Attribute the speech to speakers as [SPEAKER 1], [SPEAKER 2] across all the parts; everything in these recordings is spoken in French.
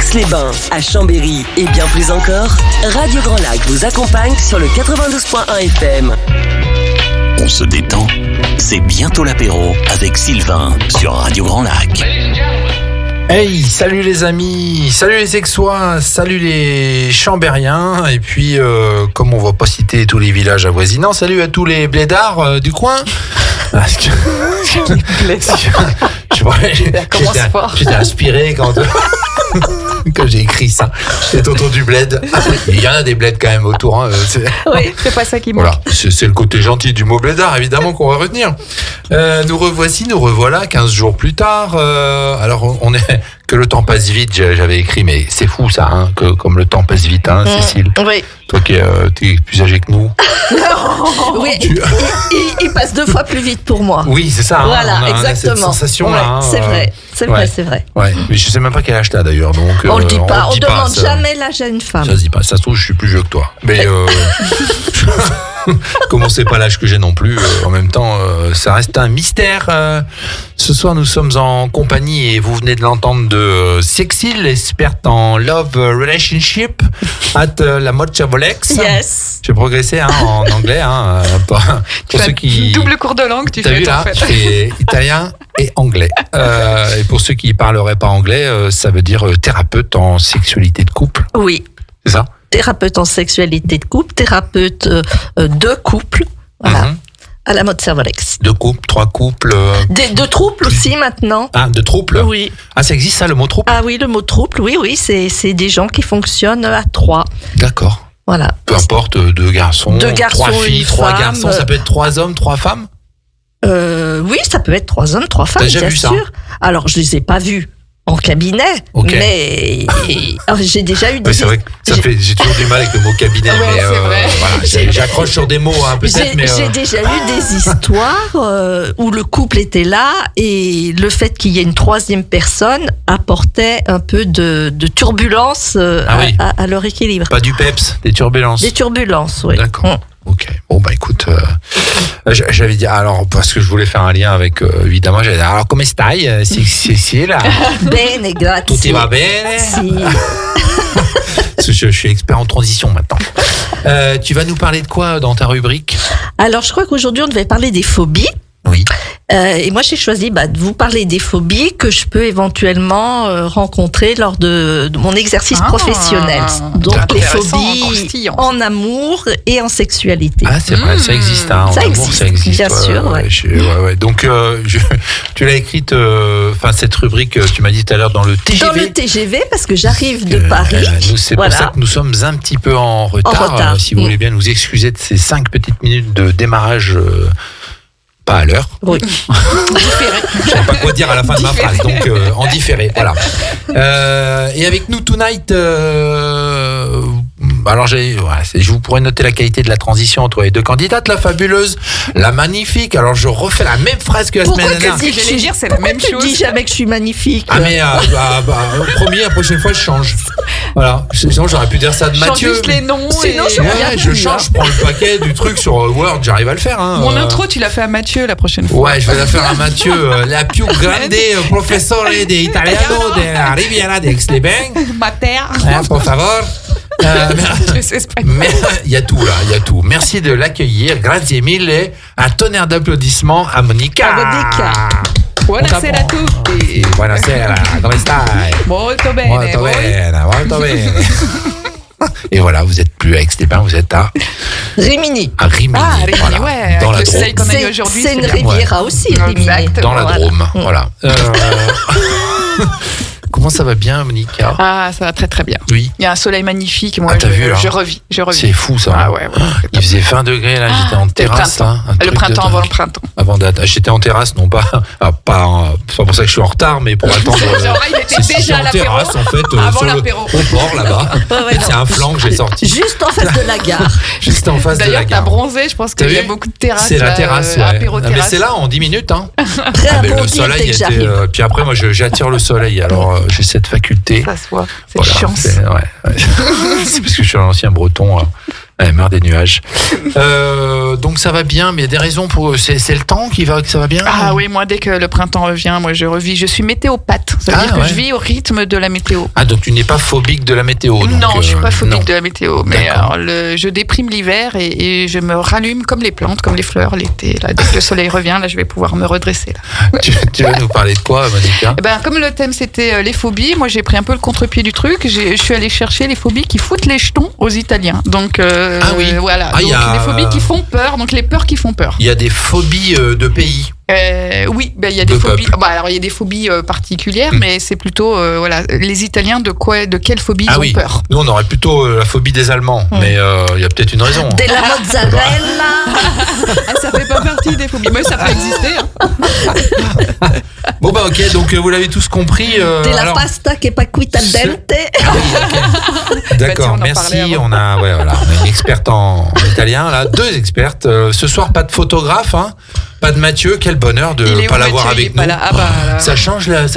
[SPEAKER 1] Aix-les-Bains, à Chambéry et bien plus encore, Radio Grand Lac vous accompagne sur le 92.1 FM.
[SPEAKER 2] On se détend, c'est bientôt l'apéro avec Sylvain sur Radio Grand Lac.
[SPEAKER 3] Hey, salut les amis, salut les Aixois, salut les Chambériens, et puis comme on va pas citer tous les villages avoisinants, salut à tous les blédards du coin. J'étais inspiré quand j'ai écrit ça. J'étais autour du bled. Il y en a des bleds quand même autour.
[SPEAKER 4] Oui, c'est pas ça qui manque.
[SPEAKER 3] Voilà, c'est le côté gentil du mot blédard, évidemment, qu'on va retenir. Nous revoilà 15 jours plus tard. Alors, on est que le temps passe vite, j'avais écrit, mais c'est fou ça, hein, que comme le temps passe vite, hein, Cécile.
[SPEAKER 4] Oui.
[SPEAKER 3] Toi qui es plus âgée que nous.
[SPEAKER 4] Oui, il passe 2 fois plus vite pour moi.
[SPEAKER 3] Oui, c'est ça.
[SPEAKER 4] Voilà,
[SPEAKER 3] on a
[SPEAKER 4] exactement.
[SPEAKER 3] cette sensation-là. Hein,
[SPEAKER 4] c'est vrai, c'est vrai, c'est vrai.
[SPEAKER 3] Ouais, mais je sais même pas quel âge t'as d'ailleurs, donc.
[SPEAKER 4] On le dit pas, on
[SPEAKER 3] dit
[SPEAKER 4] demande
[SPEAKER 3] ça.
[SPEAKER 4] jamais l'âge à une femme.
[SPEAKER 3] Ça se dit pas. Ça se trouve, je suis plus vieux que toi. Mais comme on sait pas l'âge que j'ai non plus, en même temps, ça reste un mystère. Ce soir, nous sommes en compagnie, et vous venez de l'entendre, de Cécile, experte en love relationship at la mode Chavolex.
[SPEAKER 4] Yes.
[SPEAKER 3] J'ai progressé en anglais. Pour ceux qui...
[SPEAKER 4] Double cours de langue, tu
[SPEAKER 3] T'as
[SPEAKER 4] fais
[SPEAKER 3] vu, là,
[SPEAKER 4] en fait.
[SPEAKER 3] je fais italien et anglais. Et pour ceux qui ne parleraient pas anglais, ça veut dire thérapeute en sexualité de couple.
[SPEAKER 4] Oui.
[SPEAKER 3] C'est ça?
[SPEAKER 4] Thérapeute en sexualité de couple, thérapeute de couple. Voilà. À la mode Servolex.
[SPEAKER 3] 2 couples, 3 couples.
[SPEAKER 4] De troubles aussi maintenant.
[SPEAKER 3] Ah, de troubles?
[SPEAKER 4] Oui.
[SPEAKER 3] Ah, ça existe ça, le mot trouble?
[SPEAKER 4] Ah oui, le mot trouble, oui, c'est des gens qui fonctionnent à 3.
[SPEAKER 3] D'accord.
[SPEAKER 4] Voilà.
[SPEAKER 3] Peu importe, 2 garçons, 3 filles,
[SPEAKER 4] une
[SPEAKER 3] 3
[SPEAKER 4] femme.
[SPEAKER 3] garçons, ça peut être 3 hommes, 3 femmes?
[SPEAKER 4] Oui, ça peut être 3 hommes, 3 femmes,
[SPEAKER 3] T'as déjà
[SPEAKER 4] bien
[SPEAKER 3] vu ça?
[SPEAKER 4] sûr. Alors, je les ai pas vus en cabinet,
[SPEAKER 3] Ok.
[SPEAKER 4] mais alors, j'ai déjà eu des...
[SPEAKER 3] Oui, c'est vrai que j'ai toujours du mal avec le mot cabinet,
[SPEAKER 4] Ouais,
[SPEAKER 3] mais
[SPEAKER 4] c'est vrai.
[SPEAKER 3] voilà, j'accroche sur des mots, hein, peut-être, mais...
[SPEAKER 4] J'ai déjà eu des histoires où le couple était là et le fait qu'il y ait une 3e personne apportait un peu de turbulence
[SPEAKER 3] oui.
[SPEAKER 4] à leur équilibre.
[SPEAKER 3] Pas du peps, des turbulences.
[SPEAKER 4] Des turbulences, oui.
[SPEAKER 3] D'accord. Ok. Bon, bah écoute, j'avais dit, alors, parce que je voulais faire un lien avec, évidemment, j'avais dit, alors, come stai, Cécile?
[SPEAKER 4] Bene, grazie.
[SPEAKER 3] Tout va bene?
[SPEAKER 4] Si.
[SPEAKER 3] Parce que je suis expert en transition maintenant. Tu vas nous parler de quoi dans ta rubrique?
[SPEAKER 4] Alors, je crois qu'aujourd'hui, on devait parler des phobies.
[SPEAKER 3] Oui.
[SPEAKER 4] Et moi, j'ai choisi de vous parler des phobies que je peux éventuellement rencontrer lors de mon exercice professionnel. Donc, les phobies en amour et en sexualité.
[SPEAKER 3] Ah, c'est vrai, ça existe. Hein, en
[SPEAKER 4] Ça
[SPEAKER 3] amour,
[SPEAKER 4] existe,
[SPEAKER 3] ça existe.
[SPEAKER 4] bien sûr.
[SPEAKER 3] Ouais. Donc, tu l'as écrite, cette rubrique, tu m'as dit tout à l'heure, dans le TGV.
[SPEAKER 4] Dans le TGV, parce que j'arrive de Paris.
[SPEAKER 3] C'est
[SPEAKER 4] Voilà.
[SPEAKER 3] pour ça que nous sommes un petit peu en retard. Si vous voulez bien nous excuser de ces 5 petites minutes de démarrage. Pas à l'heure.
[SPEAKER 4] Oui.
[SPEAKER 3] Je savais pas quoi dire à la fin de ma phrase, donc en différé, voilà. Et avec nous tonight, alors je vous pourrais noter la qualité de la transition entre les 2 candidates, la fabuleuse, la magnifique. Alors je refais la même phrase que la semaine dernière.
[SPEAKER 4] Pourquoi tu dis jamais que je suis magnifique?
[SPEAKER 3] Ah mais promis, la prochaine fois je change. Voilà. Sinon j'aurais pu dire ça de Mathieu.
[SPEAKER 4] Change juste les noms.
[SPEAKER 3] Sinon je change, je prends le paquet du truc sur Word, j'arrive à le faire. Hein.
[SPEAKER 5] Mon intro, tu l'as fait à Mathieu la prochaine fois.
[SPEAKER 3] Ouais, je vais la faire à Mathieu, la più grande professore de italiano de la Riviera de Aix-les-Bains.
[SPEAKER 5] Mater.
[SPEAKER 3] Por favor. Mais il y a tout là, il y a tout. Merci de l'accueillir. Grazie mille. Un tonnerre d'applaudissements à Monica.
[SPEAKER 5] Buonasera a tutti.
[SPEAKER 3] Buonasera, come stai?
[SPEAKER 5] Molto bene.
[SPEAKER 3] Molto bene, molto bene. Et voilà, vous êtes plus à Aix-les-Bains, vous êtes à
[SPEAKER 4] Rimini.
[SPEAKER 3] À Rimini.
[SPEAKER 5] Ah, Rimini,
[SPEAKER 3] voilà.
[SPEAKER 5] ouais.
[SPEAKER 3] Dans
[SPEAKER 5] Avec
[SPEAKER 3] la
[SPEAKER 5] le
[SPEAKER 3] Drôme.
[SPEAKER 5] soleil qu'on a eu aujourd'hui.
[SPEAKER 4] C'est une
[SPEAKER 5] bien.
[SPEAKER 4] riviera aussi, Rimini.
[SPEAKER 3] Dans la
[SPEAKER 4] Voilà.
[SPEAKER 3] Drôme, voilà. Comment ça va bien, Monica?
[SPEAKER 5] Ah, ça va très très bien.
[SPEAKER 3] Oui.
[SPEAKER 5] Il y a un soleil magnifique. Moi,
[SPEAKER 3] t'as vu, là
[SPEAKER 5] je revis.
[SPEAKER 3] C'est fou ça.
[SPEAKER 5] Ah ouais.
[SPEAKER 3] Il faisait 20 degrés là, j'étais en terrasse.
[SPEAKER 5] Le printemps avant le printemps.
[SPEAKER 3] J'étais en terrasse, non pas. C'est pas pour ça que je suis en retard, mais pour attendre.
[SPEAKER 5] Il était déjà à l'apéro.
[SPEAKER 3] terrasse en fait.
[SPEAKER 5] Avant l'apéro.
[SPEAKER 3] Au port là-bas.
[SPEAKER 4] Ouais,
[SPEAKER 3] C'est un flanc que j'ai sorti.
[SPEAKER 4] Juste en face de la gare.
[SPEAKER 3] Juste en face de la
[SPEAKER 5] D'ailleurs, t'as
[SPEAKER 3] gare.
[SPEAKER 5] bronzé. Je pense
[SPEAKER 3] T'as
[SPEAKER 5] qu'il y a
[SPEAKER 3] vu
[SPEAKER 5] beaucoup de terrasses.
[SPEAKER 3] C'est la terrasse, ouais.
[SPEAKER 5] Apéro
[SPEAKER 3] Mais
[SPEAKER 5] terrasse.
[SPEAKER 3] c'est là en 10 minutes. Hein.
[SPEAKER 4] Prêt à
[SPEAKER 3] Mais le
[SPEAKER 4] bondir
[SPEAKER 3] soleil
[SPEAKER 4] dès que
[SPEAKER 3] était.
[SPEAKER 4] j'arrive.
[SPEAKER 3] Puis après, moi, j'attire le soleil. Alors, j'ai cette faculté.
[SPEAKER 5] Ça se voit. C'est
[SPEAKER 3] Voilà,
[SPEAKER 5] chance.
[SPEAKER 3] c'est parce que je suis un ancien breton. Elle meurt des nuages. Donc ça va bien, mais il y a des raisons pour. C'est le temps qui va que ça va bien.
[SPEAKER 5] Ah oui, moi dès que le printemps revient, moi je revis. Je suis météopathe. Ça veut dire que je vis au rythme de la météo.
[SPEAKER 3] Ah, donc tu n'es pas phobique de la météo. Donc,
[SPEAKER 5] non, je suis pas phobique de la météo. Mais alors, je déprime l'hiver et je me rallume comme les plantes, comme les fleurs l'été. Là, dès que le soleil revient, là, je vais pouvoir me redresser. Là.
[SPEAKER 3] Tu vas nous parler de quoi, Monica?
[SPEAKER 5] Comme le thème c'était les phobies, moi j'ai pris un peu le contre-pied du truc. Je suis allée chercher les phobies qui foutent les jetons aux Italiens. Donc voilà. Donc, les phobies qui font peur. Donc les peurs qui font peur.
[SPEAKER 3] Il y a des phobies de pays.
[SPEAKER 5] Oui, il y a des phobies. Alors il y a des phobies particulières, mais c'est plutôt les Italiens de quelle phobie ils ont peur.
[SPEAKER 3] Nous on aurait plutôt la phobie des Allemands, mais il y a peut-être une raison.
[SPEAKER 4] De la mozzarella.
[SPEAKER 5] Ça fait pas partie des phobies, mais ça peut exister.
[SPEAKER 3] Bon ok, donc vous l'avez tous compris.
[SPEAKER 4] De la pasta qui est pas cuite al dente.
[SPEAKER 3] D'accord, merci. On a une experte en italien là, 2 expertes. Ce soir pas de photographe, hein. Pas de Mathieu, quel bonheur de ne pas l'avoir avec nous. Ça change la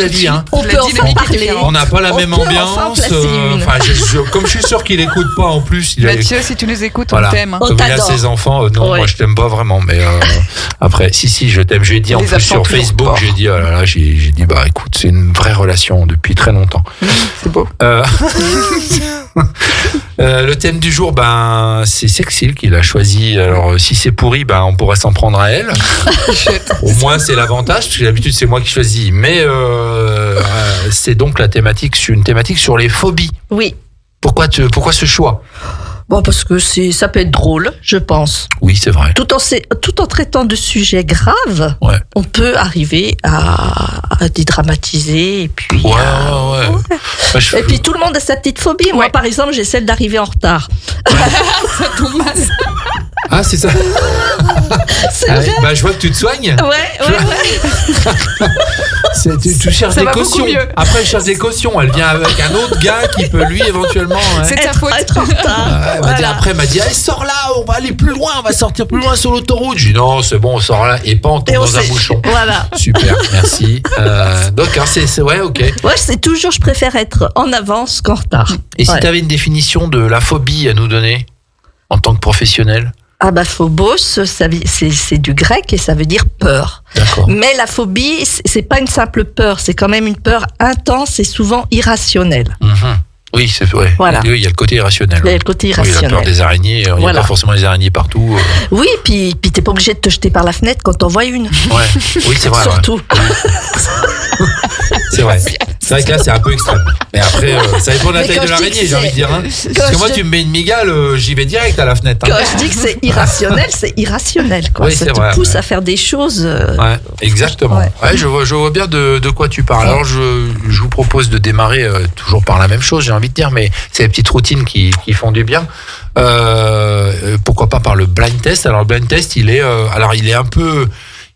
[SPEAKER 3] vie. Hein.
[SPEAKER 4] On peut en parler.
[SPEAKER 3] On n'a pas la même ambiance. Comme je suis sûr qu'il n'écoute pas en plus.
[SPEAKER 5] Mathieu, si tu nous écoutes, on t'aime. Hein.
[SPEAKER 3] Comme il a ses enfants, non, moi je t'aime pas vraiment. Mais après, si, je t'aime. J'ai dit en plus sur Facebook, j'ai dit, écoute, c'est une vraie relation depuis très longtemps.
[SPEAKER 5] C'est beau.
[SPEAKER 3] Le thème du jour, c'est Sexil qui l'a choisi. Alors, si c'est pourri, on pourrait s'en prendre à elle. Au moins, c'est l'avantage, parce que d'habitude, c'est moi qui choisis. Mais c'est donc une thématique sur les phobies.
[SPEAKER 4] Oui.
[SPEAKER 3] Pourquoi ce choix?
[SPEAKER 4] Parce que ça peut être drôle, je pense.
[SPEAKER 3] Oui, c'est vrai.
[SPEAKER 4] Tout en traitant de sujets graves, on peut arriver à dédramatiser et puis. Et puis tout le monde a sa petite phobie. Moi, par exemple, j'ai celle d'arriver en retard.
[SPEAKER 5] Ça tombe mal.
[SPEAKER 3] Ah, c'est ça.
[SPEAKER 4] C'est vrai.
[SPEAKER 3] Je vois que tu te soignes.
[SPEAKER 4] Ouais.
[SPEAKER 3] Tu cherches des cautions. Après, elle cherche des cautions. Elle vient avec un autre gars qui peut lui éventuellement.
[SPEAKER 5] C'est ta faute.
[SPEAKER 4] Être en retard.
[SPEAKER 3] Après, elle m'a dit, sors là, on va aller plus loin, on va sortir plus loin sur l'autoroute. J'ai dit, non, c'est bon, on sort là et pas on tombe dans un bouchon.
[SPEAKER 4] Voilà.
[SPEAKER 3] Super, merci. Donc, c'est ok.
[SPEAKER 4] Ouais, c'est toujours, je préfère être en avance qu'en retard.
[SPEAKER 3] Et si tu avais une définition de la phobie à nous donner en tant que professionnel?
[SPEAKER 4] Phobos, c'est du grec et ça veut dire peur.
[SPEAKER 3] D'accord.
[SPEAKER 4] Mais la phobie, c'est pas une simple peur, c'est quand même une peur intense et souvent irrationnelle.
[SPEAKER 3] Oui, c'est vrai.
[SPEAKER 4] Voilà.
[SPEAKER 3] Il y a le côté irrationnel.
[SPEAKER 4] Il y a le côté irrationnel.
[SPEAKER 3] La peur des araignées, il n'y a pas forcément des araignées partout.
[SPEAKER 4] Oui, puis t'es pas obligé de te jeter par la fenêtre quand t'en vois une.
[SPEAKER 3] Ouais. Oui, c'est vrai.
[SPEAKER 4] Surtout.
[SPEAKER 3] C'est vrai. C'est vrai que là, c'est un peu extrême. Mais après, ça dépend de la taille de l'araignée, j'ai envie de dire. Hein. Parce que moi, tu me mets une migale, j'y vais direct à la fenêtre. Hein.
[SPEAKER 4] Quand je dis que c'est irrationnel, quoi.
[SPEAKER 3] Oui,
[SPEAKER 4] ça te pousse à faire des choses.
[SPEAKER 3] Ouais, exactement. Ouais, je vois bien de quoi tu parles. Alors, je vous propose de démarrer toujours par la même chose, j'ai envie de dire, mais c'est les petites routines qui font du bien. Pourquoi pas par le blind test. Alors, le blind test, il est un peu.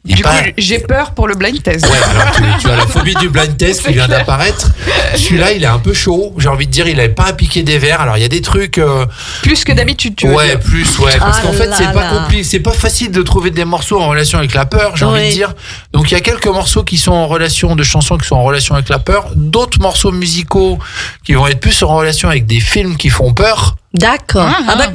[SPEAKER 5] Du coup, j'ai peur pour le blind test.
[SPEAKER 3] Ouais, alors tu as la phobie du blind test qui vient d'apparaître. Celui-là, il est un peu chaud. J'ai envie de dire, il n'avait pas à piquer des verres. Alors, il y a des trucs.
[SPEAKER 5] Plus que d'habitude, tu veux dire.
[SPEAKER 3] Parce qu'en fait, c'est pas compliqué. C'est pas facile de trouver des morceaux en relation avec la peur, j'ai envie de dire. Donc, il y a quelques morceaux qui sont en relation, de chansons qui sont en relation avec la peur. D'autres morceaux musicaux qui vont être plus en relation avec des films qui font peur.
[SPEAKER 4] D'accord.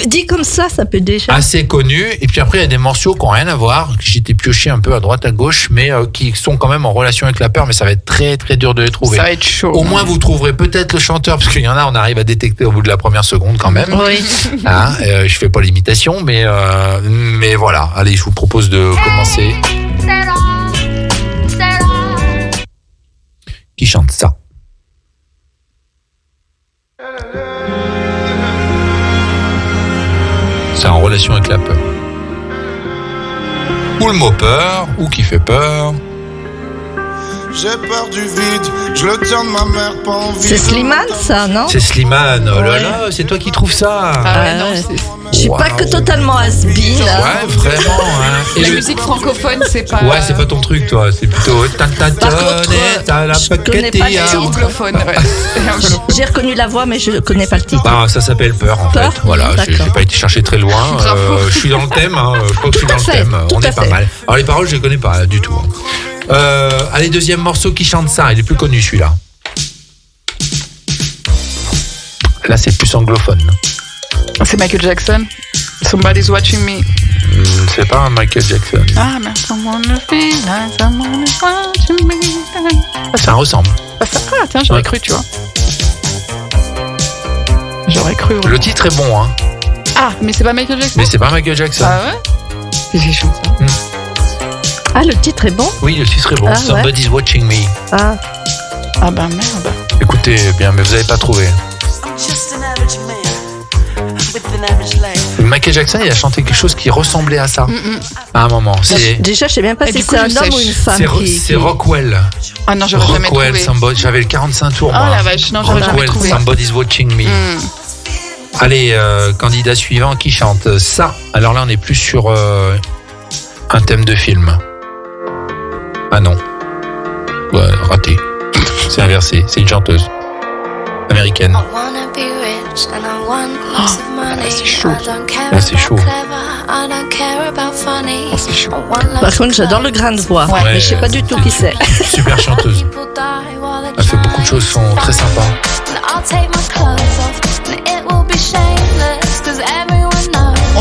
[SPEAKER 4] Dit comme ça peut déjà.
[SPEAKER 3] Assez connu. Et puis après, il y a des morceaux qui n'ont rien à voir, que j'étais pioché un peu à droite, à gauche, mais qui sont quand même en relation avec la peur, mais ça va être très, très dur de les trouver.
[SPEAKER 5] Ça va être chaud.
[SPEAKER 3] Au moins, vous trouverez peut-être le chanteur, parce qu'il y en a, on arrive à détecter au bout de la première seconde quand même.
[SPEAKER 4] Oui.
[SPEAKER 3] Je fais pas l'imitation, mais voilà. Allez, je vous propose de commencer. Qui chante ça? C'est en relation avec la peur. Ou le mot peur, ou qui fait peur.
[SPEAKER 6] J'ai peur du vide, je le tiens de ma mère, pas envie.
[SPEAKER 4] C'est Slimane, ça, non?
[SPEAKER 3] C'est Slimane, oh là là, c'est toi qui trouves ça.
[SPEAKER 4] Je suis pas que totalement has-been.
[SPEAKER 3] Ouais, vraiment. Hein.
[SPEAKER 5] Et la musique francophone, c'est pas.
[SPEAKER 3] Ouais, c'est pas ton truc, toi. C'est plutôt.
[SPEAKER 4] Par contre, je connais pas le titre.
[SPEAKER 5] Anglophone,
[SPEAKER 4] J'ai reconnu la voix, mais je connais pas le titre.
[SPEAKER 3] Ça s'appelle Peur, en fait. Voilà, j'ai pas été chercher très loin. Je suis dans le thème. Je crois que je suis dans le thème. On est pas mal. Alors les paroles, je les connais pas du tout. Allez, deuxième morceau qui chante ça. Il est plus connu, celui-là. Là, c'est plus anglophone.
[SPEAKER 5] C'est Michael Jackson. Somebody's watching me.
[SPEAKER 3] C'est pas un Michael Jackson.
[SPEAKER 5] Ah, mais someone watching me.
[SPEAKER 3] Ça ressemble.
[SPEAKER 5] Tiens, j'aurais cru, tu vois. J'aurais cru. Ouais.
[SPEAKER 3] Le titre est bon, hein.
[SPEAKER 5] Ah, mais c'est pas Michael Jackson.
[SPEAKER 3] Mais c'est pas Michael Jackson.
[SPEAKER 5] Ah ouais. C'est chaud ça.
[SPEAKER 4] Ah, le titre est bon.
[SPEAKER 3] Oui, le titre est bon. Somebody's watching me.
[SPEAKER 5] Ah bah merde.
[SPEAKER 3] Écoutez bien, mais vous avez pas trouvé. Michael Jackson, il a chanté quelque chose qui ressemblait à ça. À un moment.
[SPEAKER 4] Déjà, je sais même pas si c'est un homme ou une femme.
[SPEAKER 3] C'est Rockwell.
[SPEAKER 5] Ah non, j'aurais jamais trouvé.
[SPEAKER 3] Rockwell, j'avais le 45 tours.
[SPEAKER 5] Oh la vache, non, j'aurais jamais trouvé.
[SPEAKER 3] Somebody's watching me. Allez, candidat suivant qui chante ça. Alors là, on est plus sur un thème de film. Ah non. Ouais, raté. C'est inversé. C'est une chanteuse américaine.
[SPEAKER 5] C'est chaud.
[SPEAKER 3] Là, c'est chaud.
[SPEAKER 5] C'est chaud.
[SPEAKER 4] Par contre, j'adore le grain de voix, mais je sais pas du tout qui c'est.
[SPEAKER 3] Super chanteuse. Elle fait beaucoup de choses qui sont très sympas.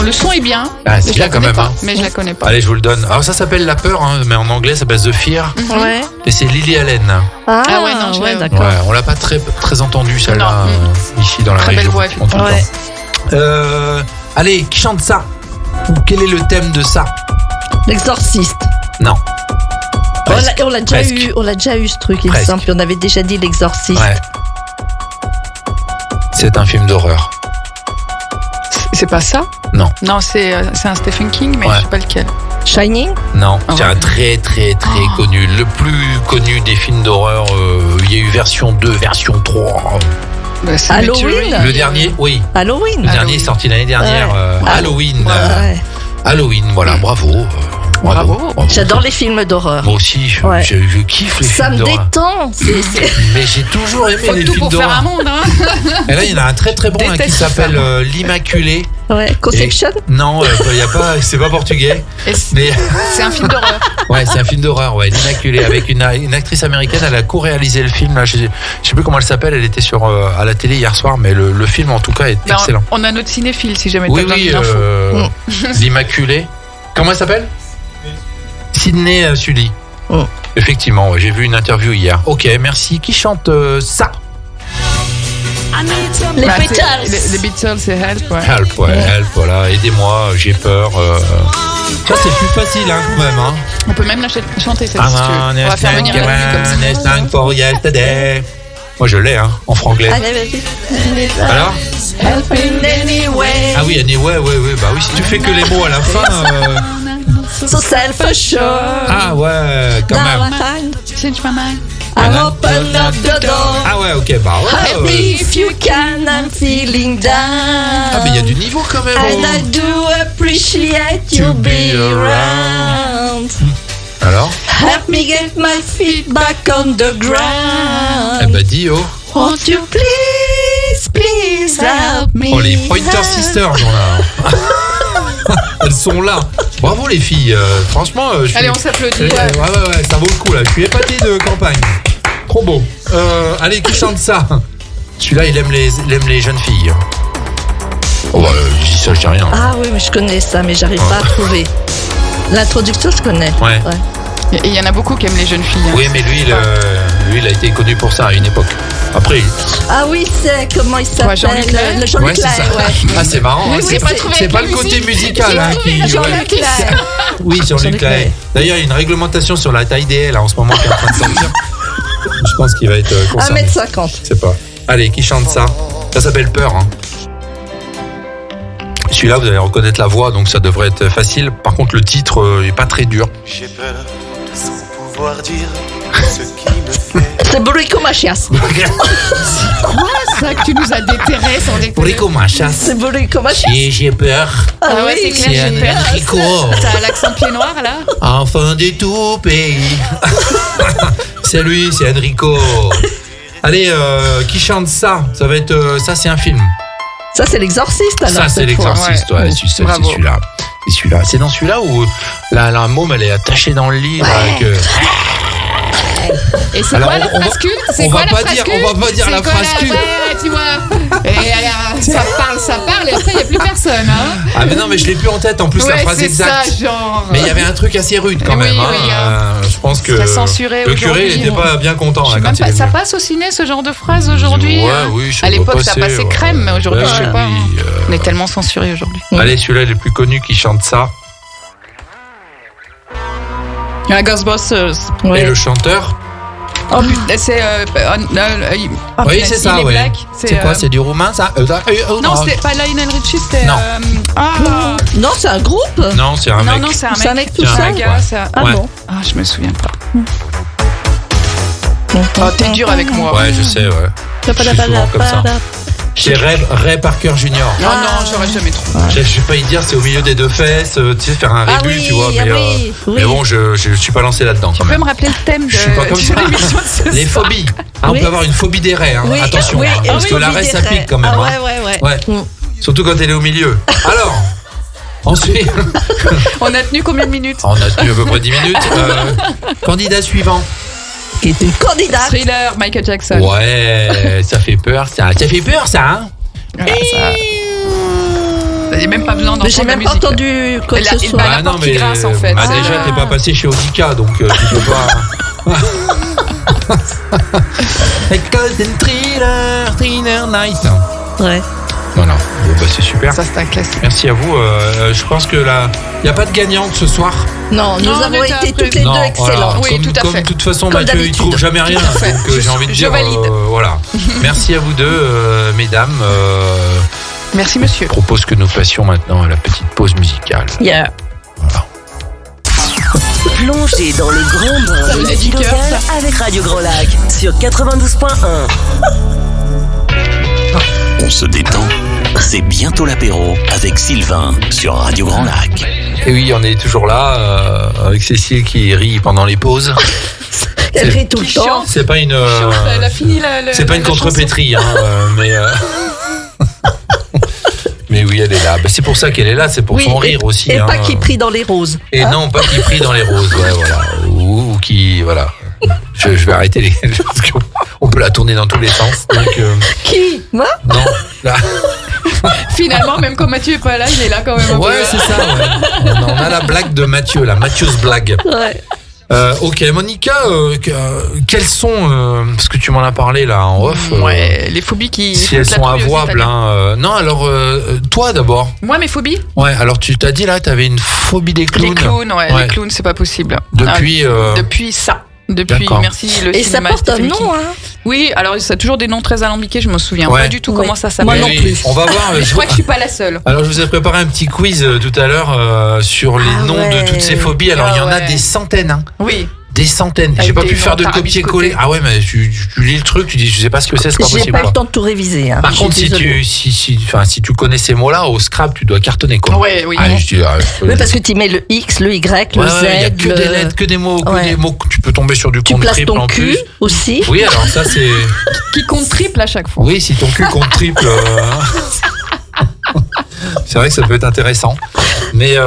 [SPEAKER 5] Le son est bien.
[SPEAKER 3] Ah, c'est bien quand même. Hein.
[SPEAKER 5] Mais je la connais pas.
[SPEAKER 3] Allez, je vous le donne. Alors ça s'appelle La Peur, hein, mais en anglais ça s'appelle The Fear.
[SPEAKER 4] Ouais.
[SPEAKER 3] Et c'est Lily Allen.
[SPEAKER 4] Ah ouais, non, d'accord.
[SPEAKER 3] Ouais, on l'a pas très entendu celle-là ici dans la
[SPEAKER 5] très
[SPEAKER 3] région.
[SPEAKER 5] Belle voix.
[SPEAKER 4] Ouais.
[SPEAKER 3] Allez, qui chante ça? Quel est le thème de ça?
[SPEAKER 4] L'exorciste.
[SPEAKER 3] Non.
[SPEAKER 4] On l'a déjà eu ce truc, il me semble. Puis on avait déjà dit l'exorciste.
[SPEAKER 3] Ouais. C'est un film d'horreur.
[SPEAKER 5] C'est pas ça?
[SPEAKER 3] Non.
[SPEAKER 5] Non, c'est un Stephen King, mais je sais pas lequel.
[SPEAKER 4] Shining?
[SPEAKER 3] Non, c'est un très connu. Le plus connu des films d'horreur. Il y a eu version 2, version 3.
[SPEAKER 4] Halloween?
[SPEAKER 3] Le dernier, oui.
[SPEAKER 4] Halloween?
[SPEAKER 3] Le dernier est sorti l'année dernière. Halloween.
[SPEAKER 4] Halloween,
[SPEAKER 3] voilà, bravo.
[SPEAKER 4] J'adore les films d'horreur.
[SPEAKER 3] Moi aussi, je kiffe les films d'horreur.
[SPEAKER 4] Ça me détend.
[SPEAKER 3] Mais j'ai toujours aimé les
[SPEAKER 5] tout
[SPEAKER 3] films
[SPEAKER 5] pour
[SPEAKER 3] d'horreur.
[SPEAKER 5] Faire un monde, hein.
[SPEAKER 3] Et là, il y en a un très bon qui s'appelle L'Immaculée.
[SPEAKER 4] Ouais, Conception.
[SPEAKER 3] Non, y a pas, c'est pas portugais.
[SPEAKER 5] Mais c'est un film d'horreur.
[SPEAKER 3] Ouais, c'est un film d'horreur, L'Immaculée, avec une actrice américaine. Elle a co-réalisé le film. Là, je sais plus comment elle s'appelle. Elle était à la télé hier soir, mais le film en tout cas est excellent.
[SPEAKER 5] On a notre cinéphile si jamais
[SPEAKER 3] t'as
[SPEAKER 5] besoin d'infos.
[SPEAKER 3] L'Immaculée. Comment elle s'appelle? Sydney Sully. Effectivement, j'ai vu une interview hier. Ok, merci. Qui chante ça?
[SPEAKER 4] Les Beatles.
[SPEAKER 5] Les Beatles, c'est Help,
[SPEAKER 3] Help, Help, voilà. Aidez-moi, j'ai peur. Ça, c'est plus facile, hein, quand même. Hein.
[SPEAKER 5] On peut même la chanter, cette si tu veux. On va faire venir la musique comme ça.
[SPEAKER 3] Moi, je l'ai, hein, en franglais. Alors? Ah oui, anyway, bah oui, si tu fais que les mots à la fin.
[SPEAKER 4] So self-assured.
[SPEAKER 3] Ah ouais, quand même.
[SPEAKER 5] Change my mind.
[SPEAKER 4] I open up the door.
[SPEAKER 3] Ah ouais, ok, bah ouais.
[SPEAKER 4] Help me if you can, I'm feeling down.
[SPEAKER 3] Ah mais il y a du niveau quand même.
[SPEAKER 4] And I do appreciate you be around.
[SPEAKER 3] Alors?
[SPEAKER 4] Help me get my feet back on the ground.
[SPEAKER 3] Eh bah dis
[SPEAKER 4] Won't you please help me.
[SPEAKER 3] Oh les Pointer Sisters, on a. Elles sont là. Bravo les filles. Franchement,
[SPEAKER 5] allez, on s'applaudit.
[SPEAKER 3] Ouais, ça vaut le coup là. Je suis épaté de campagne. Trop beau. Allez, qui chante ça? Celui-là, il aime les jeunes filles. Oh bah, je dis ça, je dis rien.
[SPEAKER 4] Ah oui, mais je connais ça, mais j'arrive pas à trouver. L'introduction, je connais.
[SPEAKER 3] Ouais.
[SPEAKER 5] Et il y en a beaucoup qui aiment les jeunes filles. Hein.
[SPEAKER 3] Oui, mais lui, il a été connu pour ça à une époque. Après.
[SPEAKER 4] Ah oui, c'est comment il s'appelle?
[SPEAKER 5] Jean-Luc Lahaye.
[SPEAKER 4] Jean-Luc Lahaye,
[SPEAKER 3] Ah, c'est marrant.
[SPEAKER 5] Oui,
[SPEAKER 3] hein, c'est pas le côté musical hein, qui.
[SPEAKER 4] Jean-Luc Lahaye.
[SPEAKER 3] Oui, Jean-Luc Lahaye. D'ailleurs, il y a une réglementation sur la taille des L en ce moment qui est en train de sortir. Je pense qu'il va être concerné.
[SPEAKER 4] 1m50.
[SPEAKER 3] Je sais pas. Allez, qui chante ça? Ça s'appelle Peur. Hein. Celui-là, vous allez reconnaître la voix, donc ça devrait être facile. Par contre, le titre est pas très dur.
[SPEAKER 6] J'ai peur sans pouvoir dire ce qui me fait.
[SPEAKER 4] C'est Burrico Machias.
[SPEAKER 5] Quoi ça que tu nous as déterré sans déconner?
[SPEAKER 3] Burrico Machias.
[SPEAKER 4] C'est Burrico Machias.
[SPEAKER 3] J'ai peur.
[SPEAKER 5] Ah ouais, c'est clair, j'ai peur.
[SPEAKER 3] Enrico.
[SPEAKER 5] T'as l'accent pied noir là?
[SPEAKER 3] Enfant de tout pays. C'est lui, c'est Enrico. Allez, qui chante ça? Ça va être. Ça, c'est un film.
[SPEAKER 4] Ça, c'est l'exorciste alors.
[SPEAKER 3] Ça, c'est l'exorciste, ouais. C'est celui-là. C'est celui-là. C'est dans celui-là où la môme, elle est attachée dans le lit. Là,
[SPEAKER 5] Et c'est quoi la phrase culte?
[SPEAKER 3] On va pas dire la phrase culte.
[SPEAKER 5] Ouais, tu vois. Et alors, ça parle, et après, il n'y a plus personne. Hein.
[SPEAKER 3] Ah, mais non, mais je l'ai plus en tête, en plus, la phrase exacte.
[SPEAKER 5] Ça, genre...
[SPEAKER 3] Mais il y avait un truc assez rude quand même. Je pense que le curé n'était pas bien content. Là, quand
[SPEAKER 5] ça passe au ciné, ce genre de phrase aujourd'hui?
[SPEAKER 3] Oui,
[SPEAKER 5] à l'époque, ça passait crème, mais aujourd'hui, je sais pas. On est tellement censuré aujourd'hui.
[SPEAKER 3] Allez, celui-là, il est le plus connu qui chante ça.
[SPEAKER 5] Ghostbusters.
[SPEAKER 3] Et le chanteur?
[SPEAKER 5] Oh putain, c'est.
[SPEAKER 3] Oui, c'est ça, ouais. C'est quoi? C'est du roumain, ça?
[SPEAKER 5] Non, c'était pas Lionel Richie, c'était.
[SPEAKER 3] Non.
[SPEAKER 4] Non, c'est un groupe?
[SPEAKER 3] Non, c'est un mec.
[SPEAKER 5] Non, c'est un mec.
[SPEAKER 4] C'est un mec tout seul?
[SPEAKER 5] Ah bon? Ah, je me souviens pas. Oh, t'es dur avec moi.
[SPEAKER 3] Ouais, je sais, ouais. Je suis souvent comme ça. C'est Ray Parker Jr.
[SPEAKER 5] Non, j'aurais jamais trouvé.
[SPEAKER 3] Je vais pas y dire, c'est au milieu des deux fesses, tu sais, faire un rébut, tu vois. Mais bon, je suis pas lancé là-dedans.
[SPEAKER 5] Tu peux me rappeler le thème de l'émission de ce soir?
[SPEAKER 3] Les phobies. On peut avoir une phobie des raies, hein. Attention, parce que la raie s'applique quand même. Ouais. Surtout quand elle est au milieu. Alors, ensuite.
[SPEAKER 5] On a tenu combien de minutes?
[SPEAKER 3] On a tenu à peu près 10 minutes. Candidat suivant.
[SPEAKER 4] Qui est une candidate.
[SPEAKER 5] Thriller, Michael Jackson.
[SPEAKER 3] Ouais, ça fait peur, ça. Ça fait peur, ça, hein?
[SPEAKER 5] Il n'y a même pas besoin d'entendre
[SPEAKER 4] la musique. J'ai même pas entendu quoi que ce soit.
[SPEAKER 3] Ah non, mais
[SPEAKER 5] grâce, en fait.
[SPEAKER 3] Déjà, t'es pas passé chez Audica, donc tu peux pas... Thriller Night.
[SPEAKER 4] Ouais.
[SPEAKER 3] Voilà, bon, c'est super.
[SPEAKER 5] Ça, c'est un classique.
[SPEAKER 3] Merci à vous. Je pense que là, il n'y a pas de gagnante ce soir.
[SPEAKER 4] Non, nous avons été toutes les deux excellentes.
[SPEAKER 3] Voilà.
[SPEAKER 5] Oui, tout à fait.
[SPEAKER 3] Comme de toute façon, Mathieu, il ne trouve jamais rien. Donc j'ai envie de dire. Voilà. Merci à vous deux, mesdames.
[SPEAKER 5] Merci, monsieur.
[SPEAKER 3] Je propose que nous passions maintenant à la petite pause musicale.
[SPEAKER 4] Yeah.
[SPEAKER 3] Voilà.
[SPEAKER 1] Plongez dans le grand bain de la vie locale avec Radio Grand Lac sur 92.1.
[SPEAKER 2] On se détend. C'est bientôt l'apéro avec Sylvain sur Radio Grand Lac.
[SPEAKER 3] Et oui, on est toujours là avec Cécile qui rit pendant les pauses.
[SPEAKER 4] Elle rit tout le temps.
[SPEAKER 3] C'est pas une.
[SPEAKER 5] Elle a fini
[SPEAKER 3] c'est pas une contrepétrie, hein, mais. Mais oui, elle est là. C'est pour ça qu'elle est là, c'est pour son rire aussi.
[SPEAKER 4] Et pas qui prie dans les roses.
[SPEAKER 3] Et non, pas qui prie dans les roses, ouais, voilà. Ou qui, voilà. Je vais arrêter les. On peut la tourner dans tous les sens. Donc,
[SPEAKER 4] Qui? Moi?
[SPEAKER 3] Non, là.
[SPEAKER 5] Finalement, même quand Mathieu est pas là, il est là quand même.
[SPEAKER 3] Ouais, c'est ça. Ouais. On a la blague de Mathieu, la Mathieu's blague.
[SPEAKER 4] Ouais.
[SPEAKER 3] Ok, Monica, quelles sont, parce que tu m'en as parlé là en off.
[SPEAKER 5] Ouais, les phobies qui.
[SPEAKER 3] Si elles sont avouables, hein. Non, alors, toi d'abord.
[SPEAKER 5] Moi, mes phobies?
[SPEAKER 3] Ouais, alors tu t'as dit là, t'avais une phobie des clowns.
[SPEAKER 5] Les clowns, les clowns, c'est pas possible.
[SPEAKER 3] Depuis.
[SPEAKER 5] Depuis ça. Depuis, merci, le
[SPEAKER 4] et
[SPEAKER 5] cinéma.
[SPEAKER 4] Et ça porte un nom, hein?
[SPEAKER 5] Oui, alors ça a toujours des noms très alambiqués, je me souviens pas du tout comment ça s'appelle.
[SPEAKER 4] Moi non plus.
[SPEAKER 3] On va voir.
[SPEAKER 5] Je crois que je suis pas la seule.
[SPEAKER 3] Alors je vous ai préparé un petit quiz tout à l'heure sur les noms de toutes ces phobies. Alors il y en a des centaines. Hein.
[SPEAKER 5] Oui.
[SPEAKER 3] Des centaines. J'ai pas pu faire de copier-coller. Ah ouais, mais tu lis le truc, tu dis je sais pas ce que c'est pas possible.
[SPEAKER 4] J'ai pas eu le temps de tout réviser. Hein.
[SPEAKER 3] Par contre, si tu connais ces mots-là, au Scrabble, tu dois cartonner quoi.
[SPEAKER 5] Ouais, oui.
[SPEAKER 4] Oui, parce que tu mets le X, le Y, le Z.
[SPEAKER 3] Il y a que des lettres, que des mots, des mots. Tu peux tomber sur du compte triple en plus.
[SPEAKER 4] Tu places ton cul aussi.
[SPEAKER 3] Oui, alors ça c'est.
[SPEAKER 5] Qui compte triple à chaque fois.
[SPEAKER 3] Oui, si ton cul compte triple. C'est vrai que ça peut être intéressant. Mais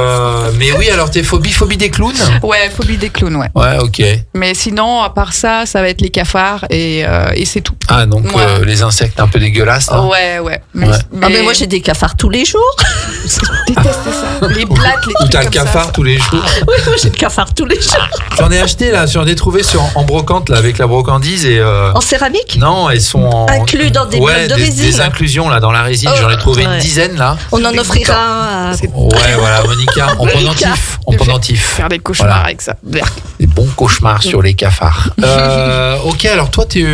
[SPEAKER 3] oui, alors tes phobie des clowns?
[SPEAKER 5] Ouais, phobie des clowns, ouais.
[SPEAKER 3] Ouais, ok.
[SPEAKER 5] Mais sinon, à part ça, ça va être les cafards et c'est tout.
[SPEAKER 3] Ah, donc les insectes un peu dégueulasses là.
[SPEAKER 5] Ouais. Mais
[SPEAKER 4] moi j'ai des cafards tous les jours.
[SPEAKER 5] Je déteste ça. Les blattes, les trucs.
[SPEAKER 3] Ou t'as le
[SPEAKER 5] comme
[SPEAKER 3] cafard
[SPEAKER 5] ça.
[SPEAKER 3] tous les jours.
[SPEAKER 4] Oui, moi j'ai le cafard tous les jours.
[SPEAKER 3] J'en ai acheté là, j'en ai trouvé en brocante là avec la brocandise et.
[SPEAKER 4] En céramique?
[SPEAKER 3] Non, elles sont
[SPEAKER 4] inclus dans des blocs de résine.
[SPEAKER 3] Des inclusions là dans la résine. J'en ai trouvé une dizaine là.
[SPEAKER 4] On en offrira un.
[SPEAKER 3] Ouais, voilà, Monica, en pendentif.
[SPEAKER 5] Faire des cauchemars avec ça.
[SPEAKER 3] Des bons cauchemars sur les cafards. Ok, alors toi, tu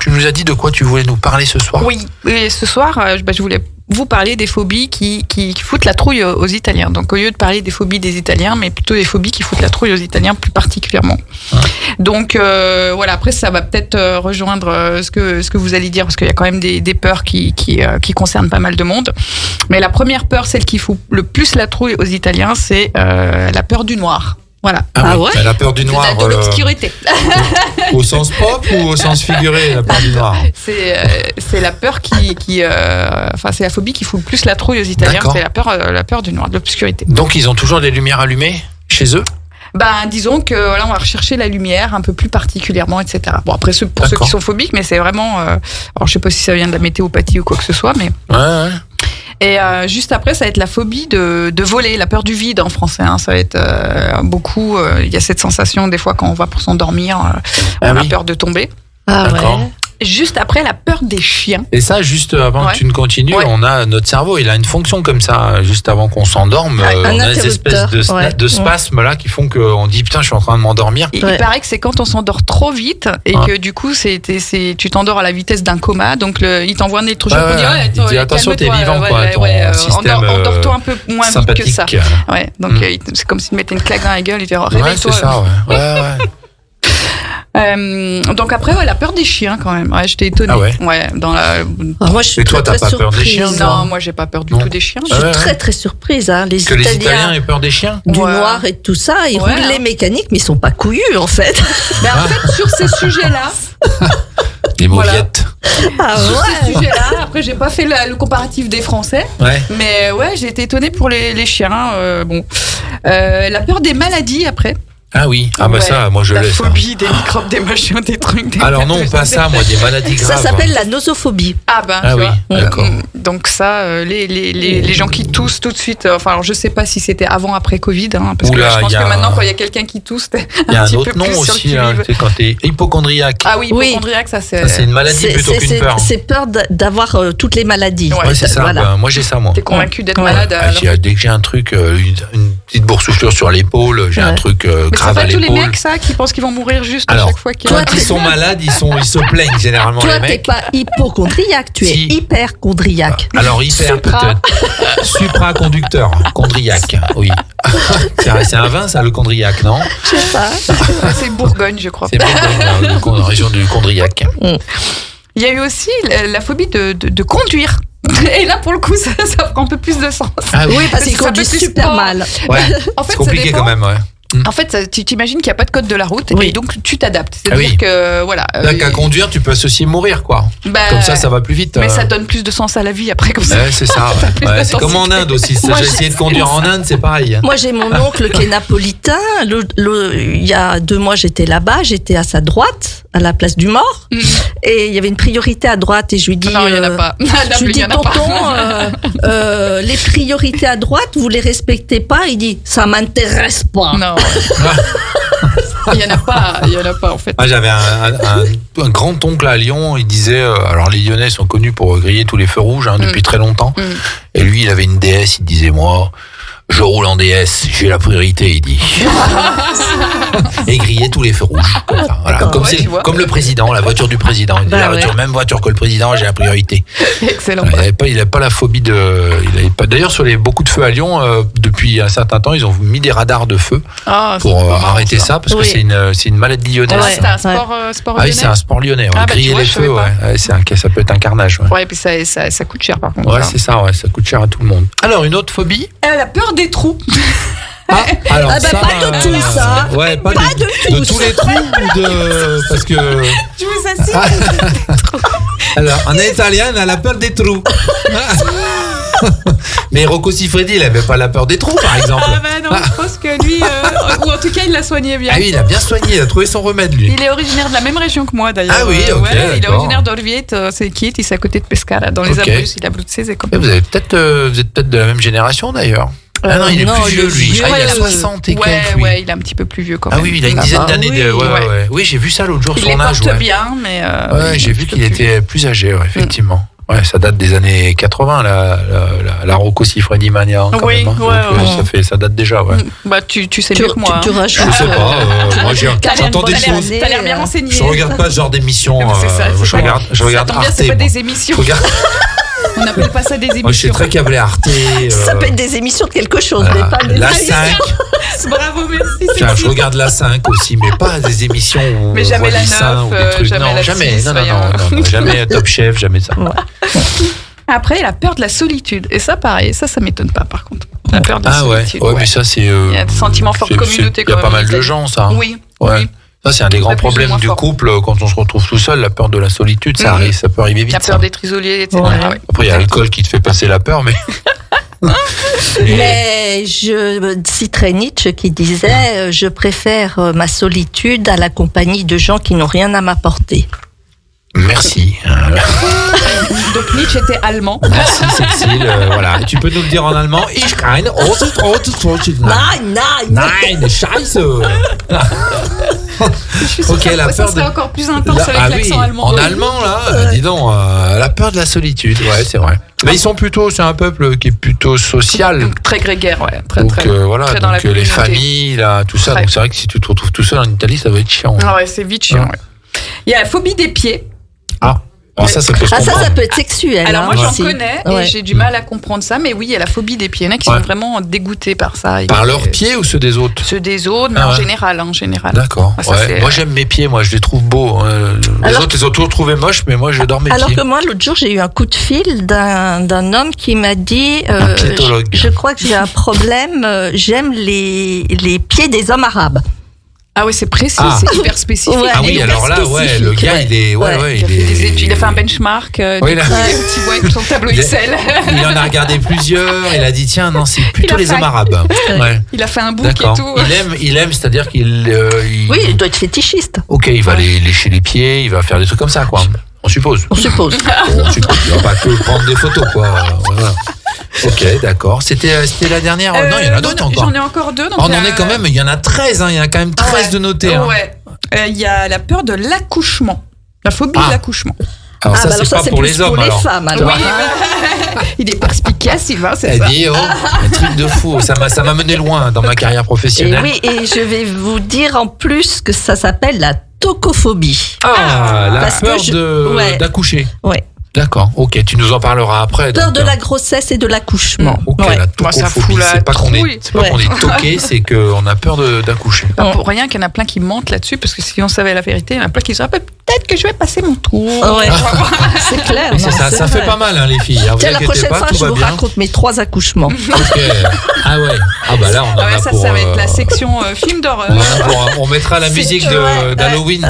[SPEAKER 3] nous as dit de quoi tu voulais nous parler ce soir.
[SPEAKER 5] Oui, ce soir, je voulais vous parler des phobies qui foutent la trouille aux Italiens. Donc au lieu de parler des phobies des Italiens, mais plutôt des phobies qui foutent la trouille aux Italiens plus particulièrement. Donc voilà, après ça va peut-être rejoindre ce que vous allez dire, parce qu'il y a quand même des peurs qui concernent pas mal de monde. Mais la première peur, celle qui fout le plus la trouille aux Italiens, c'est la peur du noir. Voilà.
[SPEAKER 3] Ah ouais. La peur du noir.
[SPEAKER 5] De l'obscurité.
[SPEAKER 3] Au sens propre ou au sens figuré, la peur du noir?
[SPEAKER 5] C'est la peur c'est la phobie qui fout le plus la trouille aux Italiens. D'accord. C'est la peur du noir, de l'obscurité.
[SPEAKER 3] Donc ils ont toujours les lumières allumées chez eux?
[SPEAKER 5] Disons que là, on va rechercher la lumière un peu plus particulièrement, etc. Bon, après, pour ceux qui sont phobiques, mais c'est vraiment... alors, je sais pas si ça vient de la météopathie ou quoi que ce soit, mais...
[SPEAKER 3] Ouais.
[SPEAKER 5] Et juste après, ça va être la phobie de voler, la peur du vide en français. Hein. Ça va être beaucoup... Il y a cette sensation, des fois, quand on va pour s'endormir, on a peur de tomber.
[SPEAKER 3] D'accord.
[SPEAKER 5] Ouais. Juste après, la peur des chiens.
[SPEAKER 3] Et ça, juste avant que tu ne continues, on a notre cerveau, il a une fonction comme ça, juste avant qu'on s'endorme, on a des espèces de spasmes là qui font qu'on dit putain, je suis en train de m'endormir.
[SPEAKER 5] Il paraît que c'est quand on s'endort trop vite et que du coup, tu t'endors à la vitesse d'un coma, donc il t'envoie un électrochoc pour dire
[SPEAKER 3] il dit attention, t'es vivant quoi, ton système
[SPEAKER 5] endors-toi un peu moins
[SPEAKER 3] sympathique.
[SPEAKER 5] Vite que ça. Ouais, donc c'est comme s'il mettait une claque dans la gueule, il dit réveille-toi.
[SPEAKER 3] C'est ça, ouais.
[SPEAKER 5] Donc après, la peur des chiens quand même. Ouais, j'étais étonnée.
[SPEAKER 3] Ah ouais.
[SPEAKER 4] Moi, je suis
[SPEAKER 3] toi,
[SPEAKER 4] très,
[SPEAKER 3] t'as
[SPEAKER 4] très
[SPEAKER 3] pas peur des chiens?
[SPEAKER 5] Non, moi, j'ai pas peur du tout des chiens.
[SPEAKER 4] Je suis très, très surprise. Hein.
[SPEAKER 3] Les Italiens aient peur des chiens?
[SPEAKER 4] Du noir et tout ça, ils roulent les mécaniques, mais ils sont pas couillus en fait.
[SPEAKER 5] Mais en fait, sur ces sujets-là.
[SPEAKER 3] Les mauviettes.
[SPEAKER 5] Sur ces sujets-là, après, j'ai pas fait le comparatif des Français.
[SPEAKER 3] Ouais.
[SPEAKER 5] Mais j'ai été étonnée pour les chiens. La peur des maladies après.
[SPEAKER 3] Ah oui, ça, moi je l'ai.
[SPEAKER 5] La phobie des microbes, des machins, des trucs.
[SPEAKER 3] Alors non, pas ça, moi, des maladies graves.
[SPEAKER 4] Ça s'appelle la nosophobie.
[SPEAKER 3] Ah oui, d'accord.
[SPEAKER 5] Donc ça, les gens qui toussent tout de suite, alors je sais pas si c'était avant, après Covid, hein, parce que je pense que maintenant, quand il y a quelqu'un qui tousse, t'es
[SPEAKER 3] il y a un autre nom aussi, c'est quand t'es hypochondriaque.
[SPEAKER 5] Ah oui, hypochondriaque, ça c'est...
[SPEAKER 3] Ça, c'est une maladie plutôt qu'une peur.
[SPEAKER 4] C'est peur d'avoir toutes les maladies.
[SPEAKER 3] Ouais, c'est ça, moi j'ai ça, moi.
[SPEAKER 5] T'es convaincu d'être malade.
[SPEAKER 3] Dès que j'ai un truc, une petite boursouflure sur l'épaule, j'ai un truc grave à l'épaule.
[SPEAKER 5] Tous les mecs, ça, qui pensent qu'ils vont mourir juste à chaque fois qu'ils...
[SPEAKER 3] Quand ils sont malades, ils se plaignent généralement, les mecs.
[SPEAKER 4] Toi, t'es pas hypochondriaque, tu es hyperchondriaque.
[SPEAKER 3] Alors, hyper peut-être. Supraconducteur, chondriaque, oui. C'est un vin, ça, le chondriaque, non?
[SPEAKER 4] Je sais pas.
[SPEAKER 5] C'est Bourgogne, je crois.
[SPEAKER 3] C'est Bourgogne, région du chondriaque.
[SPEAKER 5] Il y a eu aussi la phobie de conduire. Et là, pour le coup, ça prend un peu plus de sens.
[SPEAKER 3] Ah oui,
[SPEAKER 4] parce qu'ils conduisent super mal.
[SPEAKER 3] Ouais.
[SPEAKER 5] En fait,
[SPEAKER 3] c'est compliqué quand même, ouais.
[SPEAKER 5] En fait, tu t'imagines qu'il n'y a pas de code de la route et donc tu t'adaptes.
[SPEAKER 3] C'est-à-dire
[SPEAKER 5] que voilà.
[SPEAKER 3] Là, qu'à conduire, tu peux aussi mourir, quoi. Comme ça va plus vite.
[SPEAKER 5] Mais ça donne plus de sens à la vie après, comme ça.
[SPEAKER 3] Ouais, c'est ça. C'est comme en Inde aussi. J'ai essayé de conduire en Inde, c'est pareil.
[SPEAKER 4] Moi, j'ai mon oncle qui est napolitain. Il y a 2 mois, j'étais là-bas. J'étais à sa droite, à la place du mort. Et il y avait une priorité à droite. Et je lui dis,
[SPEAKER 5] non, il n'y en a pas.
[SPEAKER 4] Je lui dis, tonton, les priorités à droite, vous les respectez pas? Il dit, ça m'intéresse pas.
[SPEAKER 5] Non. Il n'y en a pas en fait.
[SPEAKER 3] Moi, j'avais un grand oncle à Lyon, il disait, alors les Lyonnais sont connus pour griller tous les feux rouges depuis très longtemps, et lui il avait une DS, il disait moi, je roule en DS, j'ai la priorité, il dit. Et griller tous les feux rouges. Comme ça, voilà. Comme le président, la voiture du président. Il dit, même voiture que le président, j'ai la priorité.
[SPEAKER 5] Excellent.
[SPEAKER 3] Il n'avait pas la phobie de. D'ailleurs, sur beaucoup de feux à Lyon, depuis un certain temps, ils ont mis des radars de feu pour arrêter ça, parce que c'est une maladie lyonnaise.
[SPEAKER 5] C'est un sport lyonnais.
[SPEAKER 3] Ah oui, c'est un sport lyonnais. Griller les feux, ça peut être un carnage.
[SPEAKER 5] Ouais, et puis ça coûte cher par contre.
[SPEAKER 3] Ouais, c'est ça, ça coûte cher à tout le monde. Alors, une autre phobie?
[SPEAKER 5] La peur des trous.
[SPEAKER 3] Alors
[SPEAKER 4] ça, pas de tout ça.
[SPEAKER 3] Ouais, pas de tous les trous ou de. Parce que.
[SPEAKER 5] Je vous assure.
[SPEAKER 3] Alors, en italien, on a la peur des trous. Mais Rocco Siffredi, il n'avait pas la peur des trous, par exemple.
[SPEAKER 5] Non, je pense que lui, ou en tout cas, il l'a soigné bien.
[SPEAKER 3] Ah oui, il a bien soigné, il a trouvé son remède, lui.
[SPEAKER 5] Il est originaire de la même région que moi, d'ailleurs.
[SPEAKER 3] Ah oui, ok.
[SPEAKER 5] Il est originaire d'Orvieto, c'est Chieti, c'est à côté de Pescara, dans les Abruzzes, il a Abruzzese.
[SPEAKER 3] Vous êtes peut-être de la même génération, d'ailleurs. Ah non, il est plus vieux, lui. Il a 60 et quelques, lui.
[SPEAKER 5] Ouais, il est un petit peu plus vieux quand même.
[SPEAKER 3] Ah oui, il a une dizaine d'années. Oui, j'ai vu ça l'autre jour, son âge.
[SPEAKER 5] Il porte bien, mais...
[SPEAKER 3] Ouais, j'ai vu qu'il était plus âgé, effectivement. Ouais, ça date des années 80, la Rocco Siffredi mania.
[SPEAKER 5] Oui,
[SPEAKER 3] ça date déjà, ouais.
[SPEAKER 5] Bah, tu sais mieux que moi.
[SPEAKER 4] Tu rajoutes.
[SPEAKER 3] Je sais pas, moi j'entends des choses.
[SPEAKER 5] T'as l'air bien renseigné.
[SPEAKER 3] Je regarde pas ce genre d'émissions. Je regarde Arte.
[SPEAKER 5] C'est pas des émissions. On n'appelle pas ça des émissions.
[SPEAKER 3] Moi, je suis très câblé Arte.
[SPEAKER 4] Ça peut être des émissions de quelque chose, mais pas des
[SPEAKER 3] la
[SPEAKER 4] émissions.
[SPEAKER 3] 5.
[SPEAKER 5] Bravo, merci.
[SPEAKER 3] Tiens, je regarde la 5 aussi, mais pas des émissions où
[SPEAKER 5] mais jamais la 9,
[SPEAKER 3] ou des trucs.
[SPEAKER 5] jamais la 6,
[SPEAKER 3] non, jamais Top Chef, jamais ça. Ouais.
[SPEAKER 5] Après, la peur de la solitude. Et ça, pareil, ça m'étonne pas, par contre. La peur de la solitude.
[SPEAKER 3] Ouais, mais ça, c'est...
[SPEAKER 5] Il y a un sentiment fort de communauté.
[SPEAKER 3] Il y a pas mal de gens, ça.
[SPEAKER 5] Oui.
[SPEAKER 3] Ça, c'est un des grands problèmes du couple quand on se retrouve tout seul, la peur de la solitude, ça peut arriver vite.
[SPEAKER 5] La peur d'être isolé, etc.
[SPEAKER 3] Ouais. Après, il y a l'alcool qui te fait passer la peur, mais...
[SPEAKER 4] Mais je citerai Nietzsche qui disait je préfère ma solitude à la compagnie de gens qui n'ont rien à m'apporter.
[SPEAKER 3] Merci.
[SPEAKER 5] Donc Nietzsche était allemand.
[SPEAKER 3] Merci Cécile. Voilà. Tu peux nous le dire en allemand. Ich kann Nein, Scheiße.
[SPEAKER 5] Je suis sûre que ça serait encore plus intense avec l'accent allemand.
[SPEAKER 3] En allemand, là, dis donc, la peur de la solitude. Ouais, c'est vrai. Mais c'est un peuple qui est plutôt social.
[SPEAKER 5] Donc, très grégaire, ouais. Très,
[SPEAKER 3] donc,
[SPEAKER 5] très,
[SPEAKER 3] voilà,
[SPEAKER 5] très
[SPEAKER 3] donc les familles, là, tout ça.
[SPEAKER 5] Très.
[SPEAKER 3] Donc c'est vrai que si tu te retrouves tout seul en Italie, ça va être chiant.
[SPEAKER 5] Ah ouais, c'est vite chiant. Ouais. Il y a la phobie des pieds.
[SPEAKER 3] Ah. Alors ça peut se comprendre.
[SPEAKER 4] Ça peut être sexuel.
[SPEAKER 5] Alors moi
[SPEAKER 4] aussi.
[SPEAKER 5] j'en connais et j'ai du mal à comprendre ça, mais oui, il y a la phobie des pieds. Il y en a qui sont vraiment dégoûtés par ça.
[SPEAKER 3] Par leurs pieds ou ceux des autres?
[SPEAKER 5] Ceux des autres, mais en général.
[SPEAKER 3] D'accord. Moi j'aime mes pieds, moi je les trouve beaux. Les autres les ont toujours trouvés moches, mais moi j'adore mes pieds.
[SPEAKER 4] Alors que moi l'autre jour j'ai eu un coup de fil d'un homme qui m'a dit je crois que j'ai un problème, j'aime les pieds des hommes arabes.
[SPEAKER 5] Ah oui, c'est précis, c'est hyper spécifique.
[SPEAKER 3] Ah oui, alors là, le gars, il est...
[SPEAKER 5] il a fait un benchmark, tu vois son tableau Excel.
[SPEAKER 3] Il en a regardé plusieurs, il a dit, tiens, non, c'est plutôt les hommes arabes.
[SPEAKER 5] Il a fait un book et tout.
[SPEAKER 3] Il aime, c'est-à-dire qu'il...
[SPEAKER 4] Oui, il doit être fétichiste.
[SPEAKER 3] Ok, il va les lécher les pieds, il va faire des trucs comme ça, quoi. On suppose.
[SPEAKER 4] On suppose.
[SPEAKER 3] Il va pas que prendre des photos, quoi. Voilà. Ok, d'accord. C'était la dernière. Non, il y en a d'autres encore.
[SPEAKER 5] J'en ai encore deux.
[SPEAKER 3] On en est quand même, il y en a 13, il y en a quand même 13 de notés.
[SPEAKER 5] Ouais. Il y a la peur de l'accouchement. La phobie de l'accouchement.
[SPEAKER 3] Alors ça, c'est pas pour les hommes,
[SPEAKER 4] pour les femmes, alors.
[SPEAKER 5] Oui, il est perspicace, Sylvain, c'est
[SPEAKER 3] ça.
[SPEAKER 5] Elle
[SPEAKER 3] dit, un truc de fou. Ça m'a mené loin dans ma carrière professionnelle.
[SPEAKER 4] Et oui, et je vais vous dire en plus que ça s'appelle la tocophobie.
[SPEAKER 3] La peur d'accoucher.
[SPEAKER 4] Ouais.
[SPEAKER 3] D'accord, ok, tu nous en parleras après.
[SPEAKER 4] Peur de la grossesse et de l'accouchement.
[SPEAKER 3] Ok, la tocophobie, c'est pas qu'on est toqué, c'est qu'on a peur d'accoucher.
[SPEAKER 5] Pas pour rien qu'il y en a plein qui mentent là-dessus, parce que si on savait la vérité, il y en a plein qui se rappellent peut-être que je vais passer mon tour.
[SPEAKER 4] Ouais. C'est clair.
[SPEAKER 3] Non, ça fait pas mal, les filles.
[SPEAKER 4] Tiens, la prochaine fois, je vous raconte mes 3 accouchements.
[SPEAKER 3] Ok. Ah ouais. Ah bah là, on en a pour...
[SPEAKER 5] Ça va être la section film d'horreur.
[SPEAKER 3] On mettra la musique d'Halloween.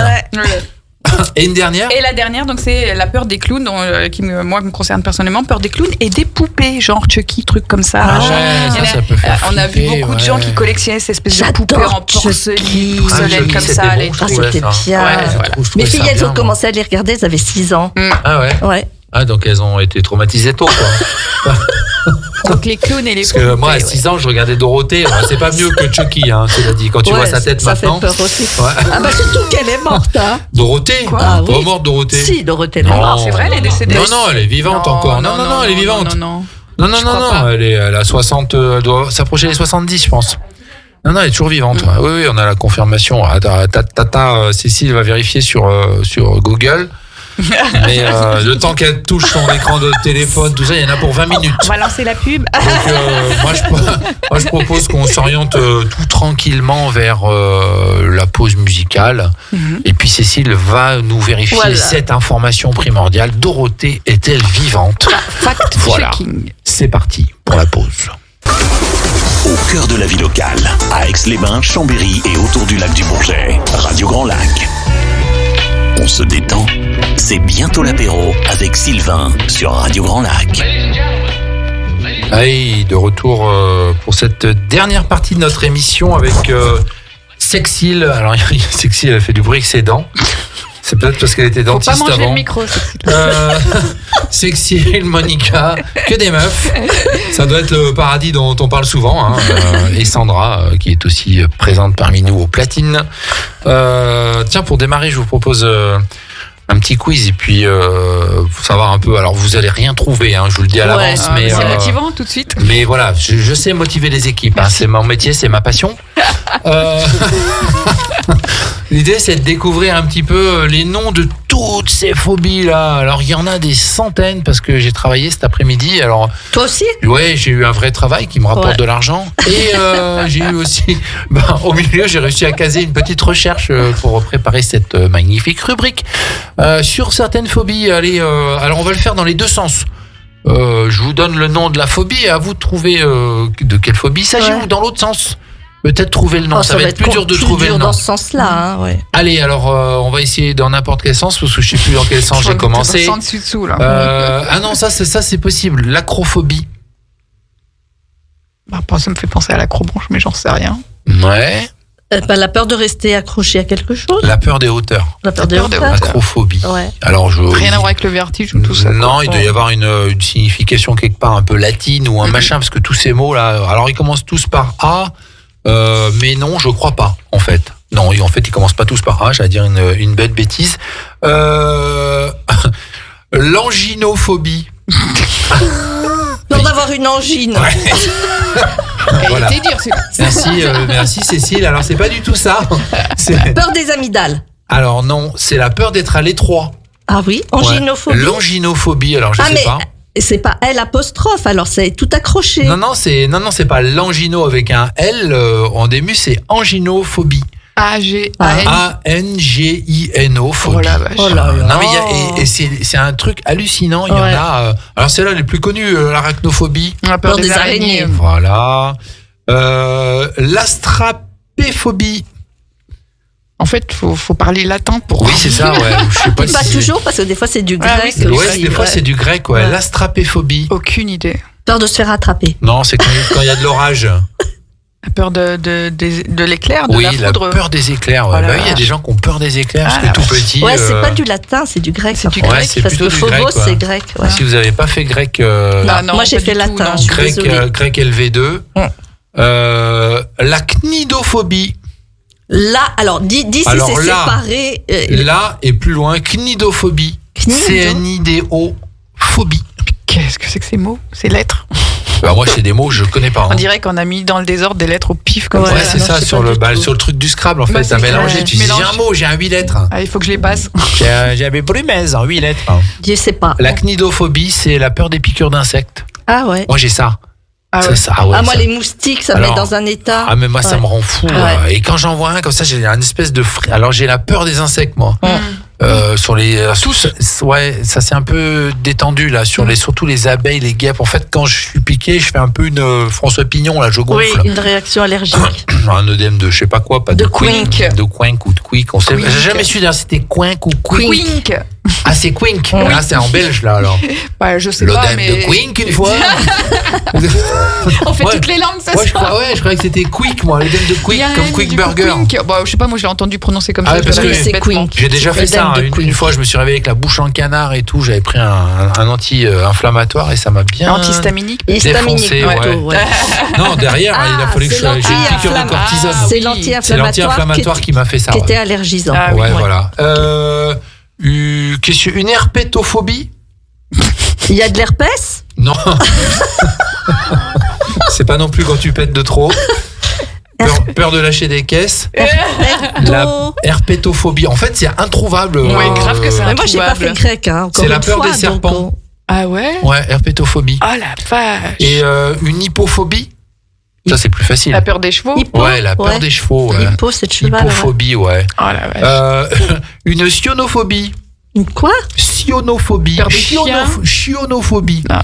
[SPEAKER 3] Et une dernière? Et
[SPEAKER 5] la dernière, donc c'est la peur des clowns, qui moi me concerne personnellement, peur des clowns et des poupées, genre Chucky, trucs comme ça.
[SPEAKER 3] Ça peut faire
[SPEAKER 5] on a vu beaucoup de gens qui collectionnaient ces espèces de poupées en porcelaine comme ça.
[SPEAKER 4] C'était bien. Mes filles, elles ont commencé à les regarder, elles avaient 6 ans.
[SPEAKER 3] Ah ouais?
[SPEAKER 4] Ouais.
[SPEAKER 3] Ah, donc elles ont été traumatisées tôt, quoi.
[SPEAKER 5] Donc les clowns et les
[SPEAKER 3] poupées. Parce que moi, à 6 ans, je regardais Dorothée. C'est pas mieux que Chucky, cela dit. Quand tu vois sa tête maintenant.
[SPEAKER 4] Ça fait peur aussi. Ah bah surtout qu'elle est morte, hein.
[SPEAKER 3] Dorothée? Pas morte, Dorothée.
[SPEAKER 4] Si, Dorothée, elle est morte.
[SPEAKER 5] C'est vrai, elle est décédée.
[SPEAKER 3] Non, elle est vivante encore. Non, elle est vivante. Non, elle a 60, elle doit s'approcher des 70, je pense. Non, elle est toujours vivante. Oui, on a la confirmation. Tata Cécile va vérifier sur Google. Mais le temps qu'elle touche son écran de téléphone, tout ça, il y en a pour 20 minutes.
[SPEAKER 5] On va lancer la pub.
[SPEAKER 3] Donc, moi, je propose qu'on s'oriente tout tranquillement vers la pause musicale. Et puis Cécile va nous vérifier cette information primordiale. Dorothée est-elle vivante?
[SPEAKER 5] Fact-checking.
[SPEAKER 3] C'est parti pour la pause.
[SPEAKER 2] Au cœur de la vie locale, à Aix-les-Bains, Chambéry et autour du lac du Bourget, Radio Grand Lac. On se détend, c'est bientôt l'apéro avec Sylvain sur Radio Grand Lac.
[SPEAKER 3] Allez, de retour pour cette dernière partie de notre émission avec Cécile. Alors, Cécile, elle fait du bruit avec ses dents. C'est peut-être parce qu'elle était dentiste avant.
[SPEAKER 5] Faut pas manger le micro,
[SPEAKER 3] Cécile, Monica, que des meufs. Ça doit être le paradis dont on parle souvent. Et Sandra, qui est aussi présente parmi nous aux platines. Tiens, pour démarrer, je vous propose un petit quiz et puis pour savoir un peu. Alors, vous allez rien trouver, je vous le dis à l'avance. Mais
[SPEAKER 5] c'est motivant tout de suite.
[SPEAKER 3] Mais voilà, je sais motiver les équipes. C'est mon métier, c'est ma passion. L'idée, c'est de découvrir un petit peu les noms de toutes ces phobies-là. Alors, il y en a des centaines parce que j'ai travaillé cet après-midi. Alors,
[SPEAKER 4] toi aussi?
[SPEAKER 3] Ouais, j'ai eu un vrai travail qui me rapporte de l'argent. Et j'ai eu aussi, au milieu, j'ai réussi à caser une petite recherche pour préparer cette magnifique rubrique sur certaines phobies. Allez, alors on va le faire dans les deux sens. Je vous donne le nom de la phobie et à vous de trouver de quelle phobie il s'agit ou dans l'autre sens. Peut-être trouver le nom. Ça va être plus dur de trouver le nom.
[SPEAKER 4] Dans ce sens-là,
[SPEAKER 3] Allez, alors on va essayer dans n'importe quel sens parce que je sais plus dans quel sens j'ai commencé.
[SPEAKER 5] Dessous, là.
[SPEAKER 3] Ah non, ça c'est possible. L'acrophobie.
[SPEAKER 5] Ça me fait penser à l'acrobranche, mais j'en sais rien.
[SPEAKER 3] Ouais.
[SPEAKER 4] La peur de rester accroché à quelque chose.
[SPEAKER 3] La peur des hauteurs.
[SPEAKER 4] La peur des hauteurs.
[SPEAKER 3] Acrophobie.
[SPEAKER 4] Ouais.
[SPEAKER 3] Alors
[SPEAKER 5] Rien à voir avec le vertige ou tout ça.
[SPEAKER 3] Non, il doit y avoir une signification quelque part un peu latine ou un machin, parce que tous ces mots-là, alors ils commencent tous par A, mais non, je crois pas, en fait. Non, en fait, ils commencent pas tous par A, j'allais dire une bête bêtise. L'anginophobie.
[SPEAKER 4] Peur d'avoir une angine.
[SPEAKER 3] Ouais. Voilà.
[SPEAKER 5] Elle était dure,
[SPEAKER 3] Merci Cécile. Alors c'est pas du tout ça.
[SPEAKER 4] Peur des amygdales.
[SPEAKER 3] Alors non, c'est la peur d'être à l'étroit.
[SPEAKER 4] Ah oui, anginophobie.
[SPEAKER 3] Ouais. L'anginophobie, alors je sais pas.
[SPEAKER 4] C'est pas L apostrophe, alors c'est tout accroché.
[SPEAKER 3] Non, c'est pas l'angino avec un L en début, c'est anginophobie. A-N-G-I-N-O phobie.
[SPEAKER 5] Oh la vache.
[SPEAKER 4] Oh là là.
[SPEAKER 3] Non mais c'est un truc hallucinant, il y en a. Alors c'est là les plus connus, l'arachnophobie.
[SPEAKER 5] La peur des araignées.
[SPEAKER 3] Voilà. L'astrapéphobie.
[SPEAKER 5] En fait, faut parler latin pour.
[SPEAKER 3] Oui, c'est ça, ouais. Je sais pas
[SPEAKER 4] Pas toujours, parce que des fois c'est du grec.
[SPEAKER 5] oui, c'est
[SPEAKER 3] des fois c'est du grec, ouais.
[SPEAKER 4] Ouais.
[SPEAKER 3] L'astrapéphobie.
[SPEAKER 5] Aucune idée.
[SPEAKER 4] Peur de se faire attraper.
[SPEAKER 3] Non, c'est quand il y a de l'orage.
[SPEAKER 5] La peur de l'éclair, de la foudre.
[SPEAKER 3] La peur des éclairs. Ouais.
[SPEAKER 5] Voilà.
[SPEAKER 3] Il y a des gens qui ont peur des éclairs parce que tout petit.
[SPEAKER 4] Ouais, c'est pas du latin, c'est du grec.
[SPEAKER 5] C'est du
[SPEAKER 3] Ouais,
[SPEAKER 5] grec.
[SPEAKER 3] c'est
[SPEAKER 4] parce
[SPEAKER 3] plutôt
[SPEAKER 4] que
[SPEAKER 3] du
[SPEAKER 4] phobos,
[SPEAKER 3] grec.
[SPEAKER 4] c'est grec. Ouais.
[SPEAKER 3] Si vous n'avez pas fait grec,
[SPEAKER 5] Non,
[SPEAKER 4] moi j'ai
[SPEAKER 5] pas
[SPEAKER 4] fait
[SPEAKER 5] du tout,
[SPEAKER 4] latin.
[SPEAKER 5] non.
[SPEAKER 4] Je suis désolée.
[SPEAKER 3] grec LV2. La cnidophobie.
[SPEAKER 4] Là, alors dis si
[SPEAKER 3] Alors
[SPEAKER 4] c'est
[SPEAKER 3] là,
[SPEAKER 4] séparé.
[SPEAKER 3] Là et plus loin, cnidophobie. CNIDO-phobie.
[SPEAKER 5] Qu'est-ce que c'est que ces mots, ces lettres?
[SPEAKER 3] Bah moi, c'est des mots que je connais pas.
[SPEAKER 5] On dirait qu'on a mis dans le désordre des lettres au pif comme
[SPEAKER 3] Ouais,
[SPEAKER 5] ça.
[SPEAKER 3] c'est ça,
[SPEAKER 4] je sais
[SPEAKER 3] sur
[SPEAKER 4] pas
[SPEAKER 3] le,
[SPEAKER 4] du tout.
[SPEAKER 3] sur le truc du Scrabble, en fait,
[SPEAKER 5] Bah,
[SPEAKER 3] t'as
[SPEAKER 5] c'est
[SPEAKER 3] mélangé.
[SPEAKER 5] vrai.
[SPEAKER 3] Tu dis, j'ai un mot, j'ai un 8 lettres.
[SPEAKER 5] Ah, il faut que je les passe.
[SPEAKER 3] J'avais Brumez en 8 lettres.
[SPEAKER 4] Je sais pas.
[SPEAKER 3] La cnidophobie, c'est la peur des piqûres d'insectes.
[SPEAKER 4] Ah ouais.
[SPEAKER 3] Moi, j'ai ça.
[SPEAKER 5] Ah
[SPEAKER 3] Ça,
[SPEAKER 5] ouais.
[SPEAKER 3] ça, ouais,
[SPEAKER 4] Ah moi
[SPEAKER 3] ça-
[SPEAKER 4] les moustiques, ça me
[SPEAKER 3] Alors,
[SPEAKER 4] met dans un état.
[SPEAKER 3] Ah, mais moi, ça
[SPEAKER 4] Ouais.
[SPEAKER 3] me rend fou.
[SPEAKER 4] Ouais.
[SPEAKER 3] Et quand j'en vois un comme ça, j'ai un espèce de Alors, j'ai la peur des insectes, moi. Sur les tous, ouais, ça c'est un peu détendu là sur surtout les abeilles, les guêpes. En fait, quand je suis piqué, je fais un peu une François Pignon là, je
[SPEAKER 4] Oui,
[SPEAKER 3] gonfle.
[SPEAKER 4] une réaction allergique.
[SPEAKER 3] Un œdème de je sais pas quoi, pas de
[SPEAKER 5] quink.
[SPEAKER 3] de quink ou de quick. On sait,
[SPEAKER 5] Quink.
[SPEAKER 3] j'ai jamais su dire si c'était quink ou quick.
[SPEAKER 5] Quink.
[SPEAKER 3] Ah, c'est quink.
[SPEAKER 5] Oui.
[SPEAKER 3] Ah, c'est en belge là alors.
[SPEAKER 5] Ouais, je sais pas,
[SPEAKER 3] L'œdème
[SPEAKER 5] mais.
[SPEAKER 3] de quink une fois.
[SPEAKER 5] On fait
[SPEAKER 3] Ouais.
[SPEAKER 5] toutes les langues, ça
[SPEAKER 3] Ouais,
[SPEAKER 5] se
[SPEAKER 3] je croyais que c'était quick moi, l'œdème de quick
[SPEAKER 5] Yann,
[SPEAKER 3] comme quick
[SPEAKER 5] du coup,
[SPEAKER 3] burger.
[SPEAKER 5] Quink. Bah, je sais pas, moi je l'ai entendu prononcer comme
[SPEAKER 3] Ah
[SPEAKER 5] ça.
[SPEAKER 3] ouais, parce
[SPEAKER 5] je
[SPEAKER 3] que
[SPEAKER 5] l'avais
[SPEAKER 4] c'est
[SPEAKER 5] bêtement.
[SPEAKER 4] Quink.
[SPEAKER 3] J'ai déjà fait ça.
[SPEAKER 4] L'œdème de
[SPEAKER 3] Une
[SPEAKER 4] Quink.
[SPEAKER 3] fois, je me suis réveillé avec la bouche en canard et tout. J'avais pris un anti-inflammatoire et ça m'a bien
[SPEAKER 5] Antihistaminique.
[SPEAKER 4] Histaminique
[SPEAKER 3] défoncé.
[SPEAKER 4] plutôt,
[SPEAKER 3] Ouais.
[SPEAKER 4] ouais.
[SPEAKER 3] Non, derrière,
[SPEAKER 4] Ah,
[SPEAKER 3] il a fallu que
[SPEAKER 4] c'est
[SPEAKER 3] j'ai une piqûre de
[SPEAKER 4] l'anti-inflammatoire.
[SPEAKER 3] cortisone.
[SPEAKER 5] Ah,
[SPEAKER 4] C'est
[SPEAKER 5] oui.
[SPEAKER 3] C'est l'anti-inflammatoire
[SPEAKER 4] qui
[SPEAKER 3] qui m'a fait ça.
[SPEAKER 4] était
[SPEAKER 3] Ouais,
[SPEAKER 4] allergisant.
[SPEAKER 5] Ah oui,
[SPEAKER 3] ouais,
[SPEAKER 5] ouais.
[SPEAKER 3] voilà. Une herpétophobie?
[SPEAKER 4] Il y a de l'herpès.
[SPEAKER 3] Non. C'est pas non plus quand tu pètes de trop. Peur de lâcher des caisses. La herpétophobie. En fait, c'est introuvable.
[SPEAKER 5] Ouais, grave que c'est
[SPEAKER 4] Mais moi j'ai pas fait
[SPEAKER 5] introuvable.
[SPEAKER 4] grec, hein, encore
[SPEAKER 3] C'est la
[SPEAKER 4] une
[SPEAKER 3] peur
[SPEAKER 4] fois,
[SPEAKER 3] des
[SPEAKER 4] donc,
[SPEAKER 3] serpents.
[SPEAKER 5] Ah ouais?
[SPEAKER 3] Ouais, herpétophobie.
[SPEAKER 5] Oh la vache.
[SPEAKER 3] Et une hippophobie. Ça, c'est plus facile.
[SPEAKER 5] La peur des chevaux?
[SPEAKER 4] Hippo,
[SPEAKER 3] Ouais, la peur
[SPEAKER 4] ouais.
[SPEAKER 3] des chevaux. Ouais.
[SPEAKER 4] Hippo, c'est de cheval. ouais.
[SPEAKER 3] Hippophobie, ouais.
[SPEAKER 5] Oh la vache.
[SPEAKER 3] Une sionophobie.
[SPEAKER 4] Une quoi?
[SPEAKER 3] Sionophobie.
[SPEAKER 5] Peur des chiens.
[SPEAKER 3] Chionophobie.
[SPEAKER 5] Ah.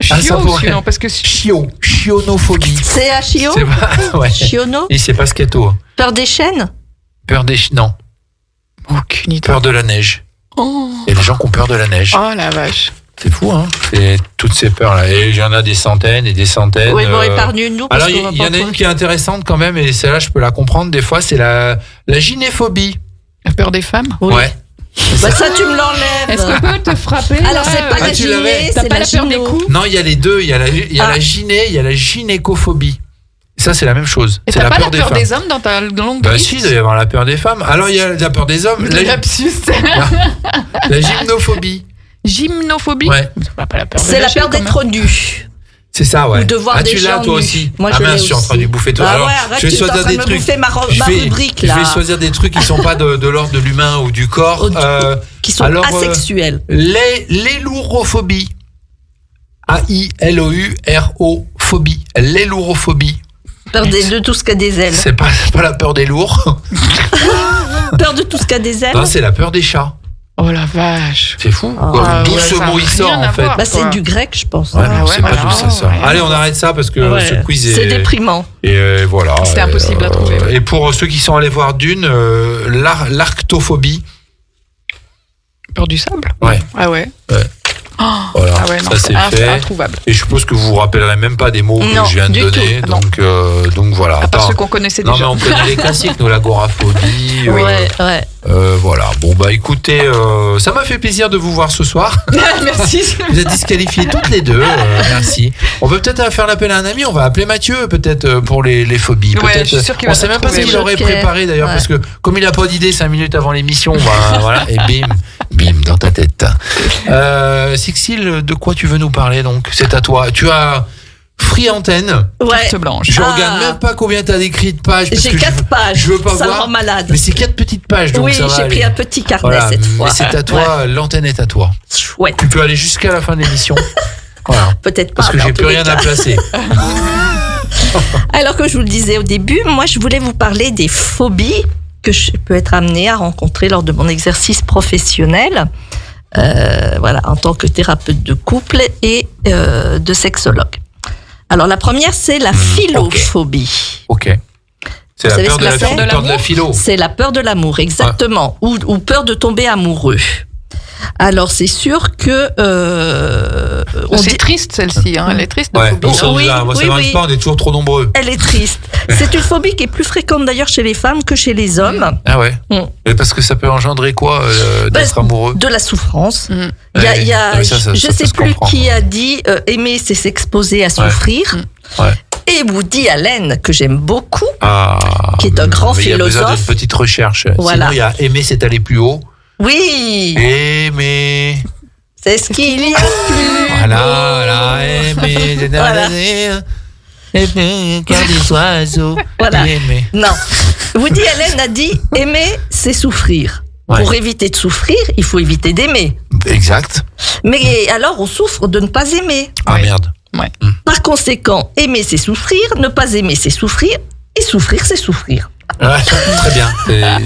[SPEAKER 3] ça
[SPEAKER 5] Chiot
[SPEAKER 3] pourrait-
[SPEAKER 5] aussi, non, parce que
[SPEAKER 3] Chionophobie.
[SPEAKER 4] C-H-I-O?
[SPEAKER 3] C'est pas, ouais.
[SPEAKER 4] Chiono?
[SPEAKER 3] Et c'est pas scato.
[SPEAKER 4] Peur des chênes?
[SPEAKER 3] Peur des non,
[SPEAKER 5] aucune idée.
[SPEAKER 3] peur de la neige.
[SPEAKER 5] Oh.
[SPEAKER 3] Il y a des gens qui ont peur de la neige.
[SPEAKER 5] Oh la vache.
[SPEAKER 3] C'est fou, hein. C'est toutes ces peurs là. Et il y en a des centaines et des centaines.
[SPEAKER 4] Oui, bon, épargne-nous. parce
[SPEAKER 3] Alors
[SPEAKER 4] qu'on va
[SPEAKER 3] il y
[SPEAKER 4] pas
[SPEAKER 3] en a une
[SPEAKER 4] trouver.
[SPEAKER 3] qui est intéressante quand même et celle-là je peux la comprendre des fois. C'est la gynéphobie.
[SPEAKER 5] La peur des femmes?
[SPEAKER 4] Oui.
[SPEAKER 3] Ouais.
[SPEAKER 4] Bah ça, tu me l'enlèves.
[SPEAKER 5] Est-ce qu'on peut te frapper?
[SPEAKER 4] Alors,
[SPEAKER 5] là,
[SPEAKER 4] c'est pas
[SPEAKER 3] Ah,
[SPEAKER 4] la
[SPEAKER 3] tu l'avais.
[SPEAKER 4] gyné,
[SPEAKER 5] T'as
[SPEAKER 4] c'est
[SPEAKER 5] pas
[SPEAKER 4] la
[SPEAKER 5] la peur des
[SPEAKER 4] gyno.
[SPEAKER 5] coups?
[SPEAKER 3] Non, il y a les deux. Il y a la gyné, il y a la gynécophobie. Ça, c'est la même chose.
[SPEAKER 5] Et
[SPEAKER 3] C'est
[SPEAKER 5] t'as
[SPEAKER 3] la
[SPEAKER 5] pas
[SPEAKER 3] peur
[SPEAKER 5] la
[SPEAKER 3] des
[SPEAKER 5] peur
[SPEAKER 3] femmes.
[SPEAKER 5] des hommes dans ta longue
[SPEAKER 3] Bah
[SPEAKER 5] liste?
[SPEAKER 3] si, il doit y avoir la peur des femmes. Alors, il y a la peur des hommes.
[SPEAKER 5] Le lapsus.
[SPEAKER 3] La gymnophobie.
[SPEAKER 5] Gymnophobie?
[SPEAKER 3] Ouais.
[SPEAKER 5] C'est pas la peur de
[SPEAKER 4] C'est la
[SPEAKER 5] lâcher,
[SPEAKER 4] peur
[SPEAKER 5] quand même.
[SPEAKER 4] d'être nu.
[SPEAKER 3] C'est ça, ouais.
[SPEAKER 4] Ou de voir des
[SPEAKER 3] tu l'as
[SPEAKER 4] gens
[SPEAKER 3] toi
[SPEAKER 4] nus.
[SPEAKER 3] aussi.
[SPEAKER 4] Moi,
[SPEAKER 3] ah
[SPEAKER 4] je l'ai
[SPEAKER 3] mince, je suis en train
[SPEAKER 4] aussi.
[SPEAKER 3] de bouffer toi.
[SPEAKER 4] Ah
[SPEAKER 3] Alors,
[SPEAKER 4] ouais, arrête,
[SPEAKER 3] je vais
[SPEAKER 4] tu es en
[SPEAKER 3] choisir
[SPEAKER 4] train
[SPEAKER 3] des
[SPEAKER 4] de me
[SPEAKER 3] trucs.
[SPEAKER 4] bouffer ma rubrique,
[SPEAKER 3] Je
[SPEAKER 4] là.
[SPEAKER 3] vais choisir des trucs qui sont pas de l'ordre de l'humain ou du corps.
[SPEAKER 4] Qui sont
[SPEAKER 3] alors,
[SPEAKER 4] asexuels.
[SPEAKER 3] L'ailurophobie. A-I-L-O-U-R-O phobie. L'ailurophobie.
[SPEAKER 4] Peur de tout ce qui a des ailes.
[SPEAKER 3] C'est pas la peur des lourds.
[SPEAKER 4] Peur de tout ce qui a des ailes.
[SPEAKER 3] Non, c'est la peur des chats.
[SPEAKER 5] Oh la vache.
[SPEAKER 3] C'est fou.
[SPEAKER 4] Ah,
[SPEAKER 3] quoi. D'où
[SPEAKER 5] ouais,
[SPEAKER 3] ce
[SPEAKER 5] ça a
[SPEAKER 3] mot il sort
[SPEAKER 5] rien à
[SPEAKER 3] en fait.
[SPEAKER 5] voir.
[SPEAKER 4] Bah, c'est du grec, je pense.
[SPEAKER 3] Ouais,
[SPEAKER 5] Ah
[SPEAKER 3] mais on
[SPEAKER 5] ouais,
[SPEAKER 3] sait pas
[SPEAKER 5] voilà.
[SPEAKER 3] d'où ça sort.
[SPEAKER 5] Ouais.
[SPEAKER 3] Allez, on arrête ça parce que
[SPEAKER 4] Ouais.
[SPEAKER 3] ce quiz est.
[SPEAKER 4] C'est déprimant.
[SPEAKER 3] Et voilà.
[SPEAKER 5] C'était impossible à trouver, ouais.
[SPEAKER 3] Et pour ceux qui sont allés voir Dune, l'arctophobie.
[SPEAKER 5] Peur du sable?
[SPEAKER 3] Ouais.
[SPEAKER 5] Ah ouais.
[SPEAKER 3] Voilà.
[SPEAKER 5] Ah ouais, non,
[SPEAKER 3] ça c'est fait.
[SPEAKER 5] Introuvable.
[SPEAKER 3] Et je suppose que vous vous rappellerez même pas des mots que je viens de donner. Donc voilà.
[SPEAKER 5] À part ceux qu'on connaissait déjà.
[SPEAKER 3] Non, mais on connaît les classiques, nous, l'agoraphobie.
[SPEAKER 4] Ouais.
[SPEAKER 3] Voilà. Bon, bah écoutez, ça m'a fait plaisir de vous voir ce soir.
[SPEAKER 5] Merci.
[SPEAKER 3] Vous êtes disqualifiés toutes les deux. Merci. On peut peut-être faire l'appel à un ami. On va appeler Mathieu, peut-être, pour les phobies.
[SPEAKER 5] Ouais,
[SPEAKER 3] peut-être.
[SPEAKER 5] je suis sûr qu'il
[SPEAKER 3] on
[SPEAKER 5] va
[SPEAKER 3] sait même pas ce
[SPEAKER 5] trouver.
[SPEAKER 3] qu'il aurait préparé d'ailleurs, parce que comme il a pas d'idée 5 minutes avant l'émission, bah, voilà, et bim, dans ta tête. Sexile, de quoi tu veux nous parler donc? C'est à toi. Tu as Free Antenne.
[SPEAKER 5] Carte blanche.
[SPEAKER 3] Je regarde même pas combien t'as d'écrit de pages.
[SPEAKER 4] J'ai 4 pages.
[SPEAKER 3] Je veux pas
[SPEAKER 4] ça
[SPEAKER 3] voir.
[SPEAKER 4] me rend malade.
[SPEAKER 3] Mais c'est 4 petites pages, donc
[SPEAKER 4] oui,
[SPEAKER 3] ça va
[SPEAKER 4] j'ai
[SPEAKER 3] aller.
[SPEAKER 4] pris un petit carnet cette fois.
[SPEAKER 3] Mais c'est à toi, l'antenne est à toi.
[SPEAKER 4] Chouette.
[SPEAKER 3] Tu peux aller jusqu'à la fin de l'émission. Voilà.
[SPEAKER 4] Peut-être pas.
[SPEAKER 3] Parce que
[SPEAKER 4] mais
[SPEAKER 3] j'ai
[SPEAKER 4] en
[SPEAKER 3] plus
[SPEAKER 4] tous les
[SPEAKER 3] rien
[SPEAKER 4] cas.
[SPEAKER 3] à placer.
[SPEAKER 4] Alors que je vous le disais au début, moi je voulais vous parler des phobies que je peux être amenée à rencontrer lors de mon exercice professionnel, voilà, en tant que thérapeute de couple et de sexologue. Alors la première, c'est la philophobie.
[SPEAKER 3] Ok. C'est la
[SPEAKER 4] savez
[SPEAKER 3] peur
[SPEAKER 4] ce
[SPEAKER 3] de
[SPEAKER 4] que
[SPEAKER 3] la,
[SPEAKER 4] c'est
[SPEAKER 3] peur de la philo.
[SPEAKER 4] C'est la peur de l'amour, exactement, ou peur de tomber amoureux. Alors c'est sûr que
[SPEAKER 5] c'est triste celle-ci, hein. Elle est triste.
[SPEAKER 3] Ouais,
[SPEAKER 5] phobie.
[SPEAKER 3] donc ça,
[SPEAKER 4] Oui,
[SPEAKER 3] moi ça
[SPEAKER 4] oui,
[SPEAKER 3] m'arrive
[SPEAKER 4] oui.
[SPEAKER 3] pas, on est toujours trop nombreux.
[SPEAKER 4] elle est triste. C'est une phobie qui est plus fréquente d'ailleurs chez les femmes que chez les hommes.
[SPEAKER 3] Ah ouais.
[SPEAKER 4] Mm.
[SPEAKER 3] Et parce que ça peut engendrer quoi d'être
[SPEAKER 4] Ben,
[SPEAKER 3] amoureux?
[SPEAKER 4] De la souffrance.
[SPEAKER 5] Mm.
[SPEAKER 4] Il y a,
[SPEAKER 3] Ouais.
[SPEAKER 4] il y a-
[SPEAKER 3] Non, mais ça
[SPEAKER 4] je
[SPEAKER 3] se
[SPEAKER 4] sais plus
[SPEAKER 3] comprend.
[SPEAKER 4] qui a dit aimer, c'est s'exposer à souffrir.
[SPEAKER 3] Ouais.
[SPEAKER 4] Et Woody Allen, que j'aime beaucoup,
[SPEAKER 3] Ah,
[SPEAKER 4] qui est un grand
[SPEAKER 3] mais il y a besoin
[SPEAKER 4] philosophe.
[SPEAKER 3] d'une petite recherche.
[SPEAKER 4] Voilà.
[SPEAKER 3] Sinon, il y a aimer, c'est aller plus haut.
[SPEAKER 4] oui,
[SPEAKER 3] Aimer.
[SPEAKER 4] c'est ce qu'il y a de plus.
[SPEAKER 3] Voilà, aimer.
[SPEAKER 4] Voilà.
[SPEAKER 3] Aimer, cœur des oiseaux.
[SPEAKER 4] Voilà.
[SPEAKER 3] Aimer.
[SPEAKER 4] Non, Woody Allen a dit aimer, c'est souffrir.
[SPEAKER 3] Ouais.
[SPEAKER 4] Pour éviter de souffrir, il faut éviter d'aimer.
[SPEAKER 3] Exact.
[SPEAKER 4] Mais alors, on souffre de ne pas aimer.
[SPEAKER 3] Ah
[SPEAKER 5] Ouais.
[SPEAKER 3] merde.
[SPEAKER 4] Par conséquent, aimer, c'est souffrir. Ne pas aimer, c'est souffrir. Et souffrir, c'est souffrir.
[SPEAKER 3] Ouais, très bien.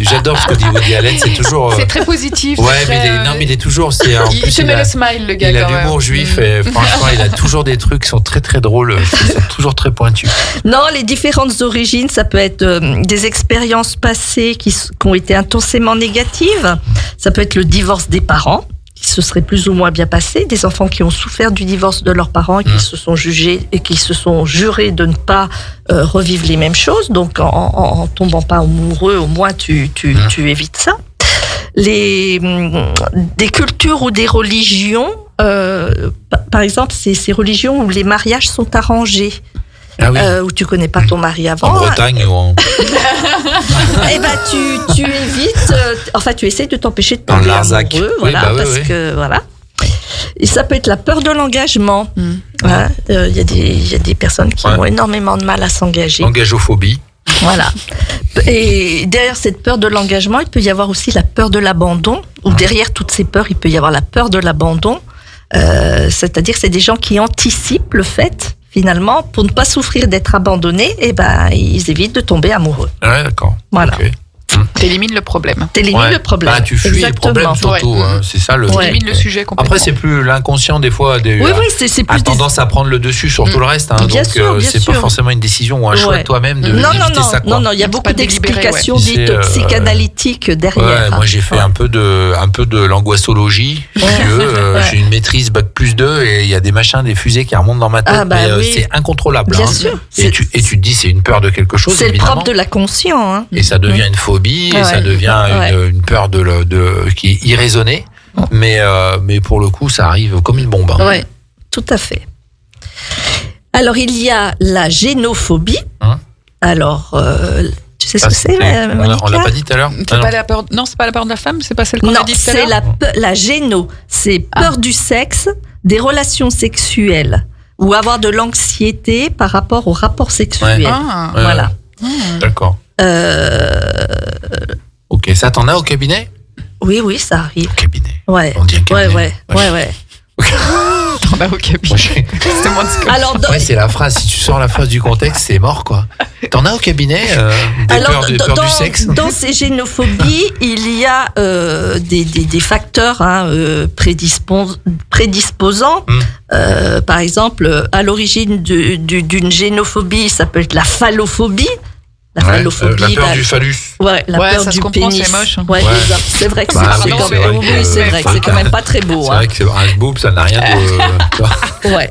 [SPEAKER 3] J'adore ce que dit Woody Allen. C'est toujours.
[SPEAKER 5] C'est très positif.
[SPEAKER 3] Ouais,
[SPEAKER 5] c'est
[SPEAKER 3] mais
[SPEAKER 5] très,
[SPEAKER 3] il est toujours. En
[SPEAKER 5] il
[SPEAKER 3] plus,
[SPEAKER 5] se met le smile, le gars.
[SPEAKER 3] il a
[SPEAKER 5] quand même.
[SPEAKER 3] l'humour juif et franchement, il a toujours des trucs qui sont très très drôles, qui sont toujours très pointus.
[SPEAKER 4] Non, les différentes origines, ça peut être des expériences passées qui ont été intensément négatives. Ça peut être le divorce des parents, qui se serait plus ou moins bien passé. Des enfants qui ont souffert du divorce de leurs parents et qui se sont jugés et qui se sont jurés de ne pas revivre les mêmes choses. Donc, en tombant pas amoureux, au moins tu évites ça. Des cultures ou des religions, par exemple, ces religions où les mariages sont arrangés.
[SPEAKER 3] Ah oui.
[SPEAKER 4] Où tu connais pas ton mari avant.
[SPEAKER 3] En Bretagne ou en.
[SPEAKER 4] Eh ben tu évites, tu essaies de t'empêcher de
[SPEAKER 3] Dans le
[SPEAKER 4] tomber
[SPEAKER 3] Larzac.
[SPEAKER 4] amoureux,
[SPEAKER 3] Oui,
[SPEAKER 4] voilà,
[SPEAKER 3] bah oui,
[SPEAKER 4] parce
[SPEAKER 3] oui.
[SPEAKER 4] que voilà. Et ça peut être la peur de l'engagement. Hein, y a des personnes qui ont énormément de mal à s'engager.
[SPEAKER 3] Engageophobie.
[SPEAKER 4] Voilà. Et derrière cette peur de l'engagement, il peut y avoir aussi la peur de l'abandon. Ou derrière toutes ces peurs, il peut y avoir la peur de l'abandon. C'est-à-dire que c'est des gens qui anticipent le fait, finalement, pour ne pas souffrir d'être abandonnés, et ben ils évitent de tomber amoureux.
[SPEAKER 3] Ouais, d'accord.
[SPEAKER 4] Voilà.
[SPEAKER 3] Ok.
[SPEAKER 5] T'élimines le problème.
[SPEAKER 4] T'élimines le problème.
[SPEAKER 3] Ah, tu fuis
[SPEAKER 4] Exactement.
[SPEAKER 3] le problème surtout.
[SPEAKER 5] Ouais.
[SPEAKER 3] Hein. C'est ça le.
[SPEAKER 4] Ouais.
[SPEAKER 5] T'élimines le sujet complètement.
[SPEAKER 3] Après, c'est plus l'inconscient des fois.
[SPEAKER 4] Oui, c'est
[SPEAKER 3] a
[SPEAKER 4] plus
[SPEAKER 3] tendance à prendre le dessus sur tout le reste. Hein,
[SPEAKER 4] Bien
[SPEAKER 3] donc,
[SPEAKER 4] sûr, bien
[SPEAKER 3] c'est pas
[SPEAKER 4] sûr.
[SPEAKER 3] forcément une décision ou un choix
[SPEAKER 4] Ouais.
[SPEAKER 3] de toi-même de
[SPEAKER 4] non,
[SPEAKER 3] limiter ça. Quoi.
[SPEAKER 4] non, il y a
[SPEAKER 5] C'est
[SPEAKER 4] beaucoup
[SPEAKER 5] pas délibéré,
[SPEAKER 4] d'explications
[SPEAKER 3] ouais.
[SPEAKER 4] dites
[SPEAKER 3] C'est,
[SPEAKER 4] psychanalytiques derrière.
[SPEAKER 3] Ouais, moi j'ai fait un peu de l'angoissologie. Si tu veux. J'ai une maîtrise bac plus 2 et il y a des machins, des fusées qui remontent dans ma tête.
[SPEAKER 4] Ah, bah
[SPEAKER 3] mais
[SPEAKER 4] oui.
[SPEAKER 3] c'est incontrôlable.
[SPEAKER 4] Bien
[SPEAKER 3] hein.
[SPEAKER 4] sûr.
[SPEAKER 3] Et tu te dis c'est une peur de quelque chose.
[SPEAKER 4] C'est le
[SPEAKER 3] évidemment.
[SPEAKER 4] propre de la conscience. Hein.
[SPEAKER 3] Et ça devient une phobie, et ça
[SPEAKER 4] Ouais.
[SPEAKER 3] devient
[SPEAKER 4] Ouais.
[SPEAKER 3] une peur qui est irraisonnée. Mais pour le coup, ça arrive comme une bombe. Hein.
[SPEAKER 4] Ouais, tout à fait. Alors, il y a la génophobie.
[SPEAKER 3] Hein
[SPEAKER 4] Alors, tu sais ce
[SPEAKER 3] Ça,
[SPEAKER 4] que c'est,
[SPEAKER 3] c'était-
[SPEAKER 4] Monica?
[SPEAKER 3] on l'a pas dit tout à l'heure.
[SPEAKER 5] C'est
[SPEAKER 3] Ah, non.
[SPEAKER 5] pas la peur. Non, c'est pas la peur de la femme. C'est pas celle qu'on
[SPEAKER 4] Non,
[SPEAKER 5] a dit tout à
[SPEAKER 4] c'est
[SPEAKER 5] l'heure.
[SPEAKER 4] la géno. C'est peur du sexe, des relations sexuelles ou avoir de l'anxiété par rapport aux rapports sexuels.
[SPEAKER 3] Ouais.
[SPEAKER 5] Ah.
[SPEAKER 3] Ouais,
[SPEAKER 4] Voilà.
[SPEAKER 3] D'accord. Ok, ça t'en as au cabinet?
[SPEAKER 4] Oui, ça arrive.
[SPEAKER 3] Au cabinet.
[SPEAKER 4] Ouais.
[SPEAKER 3] On dit un cabinet.
[SPEAKER 4] Ouais.
[SPEAKER 5] T'en as au cabinet.
[SPEAKER 3] Moi, j'ai-
[SPEAKER 5] C'était moins de ce que-
[SPEAKER 4] Alors,
[SPEAKER 3] Après, c'est la phrase. Si tu sors la phrase du contexte, c'est mort, quoi. T'en as au cabinet des peurs du sexe?
[SPEAKER 4] dans ces génophobies, il y a des facteurs prédisposants. Par exemple, à l'origine d'une génophobie, ça peut être la phallophobie. La phallophobie.
[SPEAKER 3] La peur du phallus.
[SPEAKER 4] Ouais, la peur du pénis.
[SPEAKER 5] C'est moche.
[SPEAKER 4] Ouais, c'est vrai que c'est quand même pas très beau.
[SPEAKER 3] C'est vrai que un boob, ça n'a rien de.
[SPEAKER 4] Ouais.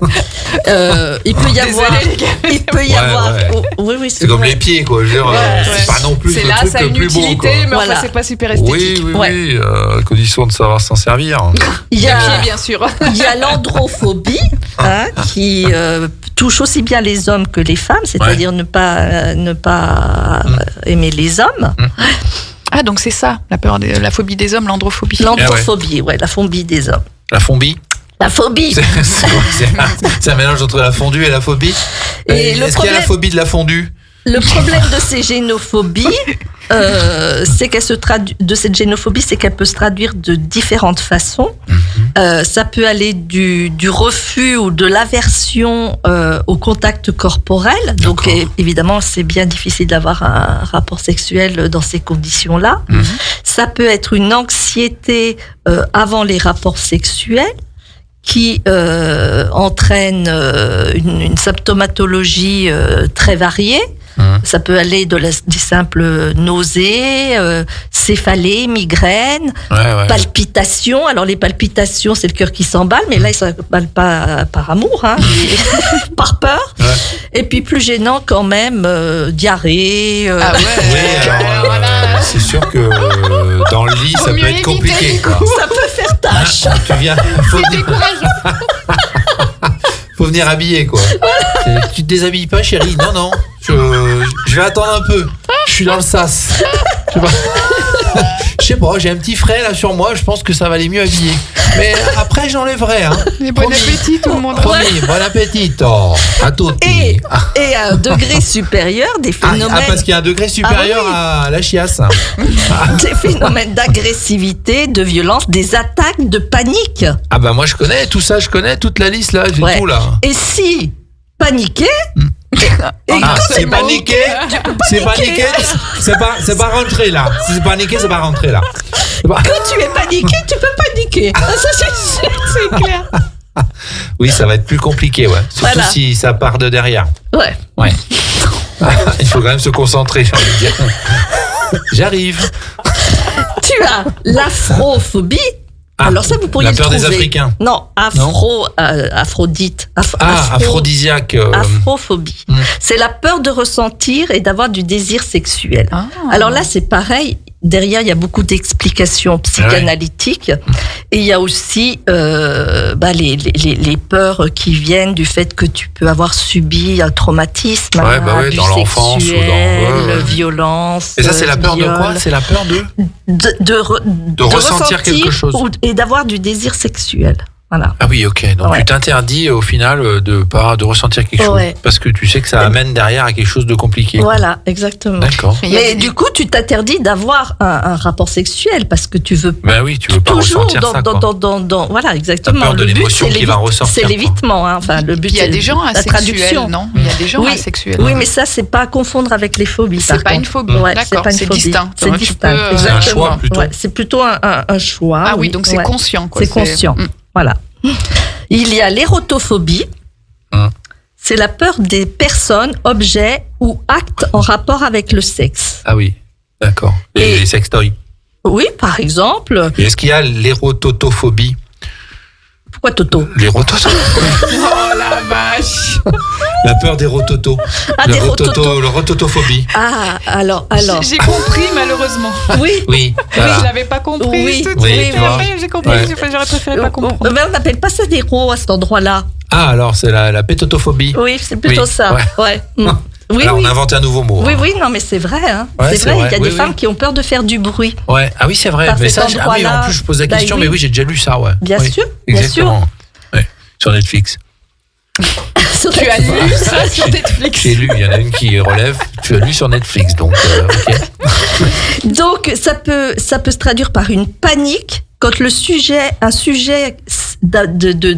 [SPEAKER 4] Il peut y avoir. Oui,
[SPEAKER 3] c'est comme les pieds, quoi. Je veux dire, c'est pas non plus le truc le plus beau.
[SPEAKER 5] Mais enfin, c'est pas super esthétique.
[SPEAKER 3] Oui. Condition de savoir s'en servir.
[SPEAKER 4] Il y a
[SPEAKER 5] les pieds, bien sûr.
[SPEAKER 4] Il y a l'androphobie qui touche aussi bien les hommes que les femmes, c'est-à-dire ne pas aimer les hommes.
[SPEAKER 5] Ah, donc c'est ça, la phobie des hommes, l'androphobie.
[SPEAKER 4] L'androphobie, la phobie des hommes.
[SPEAKER 3] La phobie.
[SPEAKER 4] La phobie.
[SPEAKER 3] C'est un mélange entre la fondue et la phobie. Est-ce qu'il y a la phobie de la fondue?
[SPEAKER 4] Le problème de ces génophobies, c'est cette génophobie, c'est qu'elle peut se traduire de différentes façons. Ça peut aller du refus ou de l'aversion au contact corporel. Donc évidemment, c'est bien difficile d'avoir un rapport sexuel dans ces conditions-là. Ça peut être une anxiété avant les rapports sexuels, qui entraîne une symptomatologie très variée. Ça peut aller des simples nausées, céphalées, migraines, palpitations. Alors les palpitations, c'est le cœur qui s'emballe, mais là il s'emballe pas par amour, par peur. Et puis plus gênant quand même, diarrhée.
[SPEAKER 3] C'est sûr que dans le lit, ça peut être compliqué.
[SPEAKER 4] Ça peut faire tâche.
[SPEAKER 3] Tu viens. Faut venir habiller, quoi. Tu te déshabilles pas, chérie? Non. Je vais attendre un peu. Je suis dans le sas. Je sais pas, j'ai un petit frais là sur moi. Je pense que ça va aller mieux habiller. Mais après, j'enlèverai.
[SPEAKER 5] Bon appétit, tout le monde.
[SPEAKER 3] Promis, bon appétit. À tutti.
[SPEAKER 4] Et à un degré supérieur, des phénomènes.
[SPEAKER 3] Parce qu'il y a un degré supérieur à la chiasse.
[SPEAKER 4] Des phénomènes d'agressivité, de violence, des attaques, de panique.
[SPEAKER 3] Ah bah moi je connais tout ça, je connais toute la liste là, j'ai tout là.
[SPEAKER 4] Et si paniquer.
[SPEAKER 3] C'est paniqué. C'est paniqué. C'est pas rentré là. Si c'est paniqué, c'est pas rentré là.
[SPEAKER 4] Quand tu es paniqué, tu peux paniquer. Ça c'est clair.
[SPEAKER 3] Oui, ça va être plus compliqué, Surtout si ça part de derrière. Ouais. Il faut quand même se concentrer, j'ai envie de dire. J'arrive.
[SPEAKER 4] Tu as l'afrophobie. Alors ça, vous pourriez
[SPEAKER 3] la peur
[SPEAKER 4] le trouver.
[SPEAKER 3] Des Africains.
[SPEAKER 4] Non, Aphrodite.
[SPEAKER 3] Aphrodisiaque.
[SPEAKER 4] Afrophobie. C'est la peur de ressentir et d'avoir du désir sexuel. Alors là, c'est pareil. Derrière, il y a beaucoup d'explications psychanalytiques. Et il y a aussi les peurs qui viennent du fait que tu peux avoir subi un traumatisme, abus
[SPEAKER 3] dans l'enfance
[SPEAKER 4] sexuel, violence.
[SPEAKER 3] Et ça, c'est la peur de quoi? C'est la peur de ressentir quelque chose.
[SPEAKER 4] Et d'avoir du désir sexuel. Voilà.
[SPEAKER 3] Ah oui, ok. Donc tu t'interdis au final de ressentir quelque chose parce que tu sais que ça amène derrière à quelque chose de compliqué.
[SPEAKER 4] Voilà, exactement.
[SPEAKER 3] D'accord.
[SPEAKER 4] Mais du coup, tu t'interdis d'avoir un rapport sexuel parce que tu veux
[SPEAKER 3] pas. Tu veux pas ressentir ça.
[SPEAKER 4] Voilà, exactement.
[SPEAKER 3] La peur de l'émotion qui va ressortir.
[SPEAKER 4] C'est l'évitement. Enfin, le but.
[SPEAKER 5] Il y a des gens
[SPEAKER 4] asexuels,
[SPEAKER 5] non? Il y a des gens asexuels.
[SPEAKER 4] Oui, mais ça, c'est pas à confondre avec les phobies.
[SPEAKER 5] C'est pas une phobie. D'accord. C'est distinct.
[SPEAKER 4] C'est distinct.
[SPEAKER 3] C'est un choix plutôt.
[SPEAKER 4] C'est plutôt un choix.
[SPEAKER 5] Ah oui, donc c'est conscient.
[SPEAKER 4] C'est conscient. Voilà. Il y a l'érotophobie. C'est la peur des personnes, objets ou actes en rapport avec le sexe.
[SPEAKER 3] Ah oui, d'accord. Et les sextoys.
[SPEAKER 4] Oui, par exemple.
[SPEAKER 3] Et est-ce qu'il y a l'érototophobie?
[SPEAKER 4] Pourquoi Toto?
[SPEAKER 3] L'érototo.
[SPEAKER 5] Oh la vache.
[SPEAKER 3] La peur des rototos. Le rototophobie.
[SPEAKER 4] Ah, alors.
[SPEAKER 5] J'ai compris, malheureusement.
[SPEAKER 4] Oui.
[SPEAKER 3] Voilà.
[SPEAKER 5] Je l'avais pas compris.
[SPEAKER 4] Oui,
[SPEAKER 5] j'ai compris. J'aurais préféré pas comprendre.
[SPEAKER 4] Mais on n'appelle pas ça des ros à cet endroit-là.
[SPEAKER 3] Ah, alors c'est la pétotophobie.
[SPEAKER 4] Oui, c'est plutôt ça. Ouais. Oui,
[SPEAKER 3] on a inventé un nouveau mot.
[SPEAKER 4] Oui, non, mais c'est vrai. C'est vrai, il y a des femmes qui ont peur de faire du bruit.
[SPEAKER 3] Ouais. Ah oui, c'est vrai. Mais ça, en plus, je pose la question, mais j'ai déjà lu ça,
[SPEAKER 4] Bien sûr.
[SPEAKER 3] Exactement. Ouais. Sur Netflix.
[SPEAKER 5] Tu as lu ça sur Netflix?
[SPEAKER 3] J'ai lu, il y en a une qui relève. Tu as lu sur Netflix, donc ok.
[SPEAKER 4] Donc ça peut se traduire par une panique quand un sujet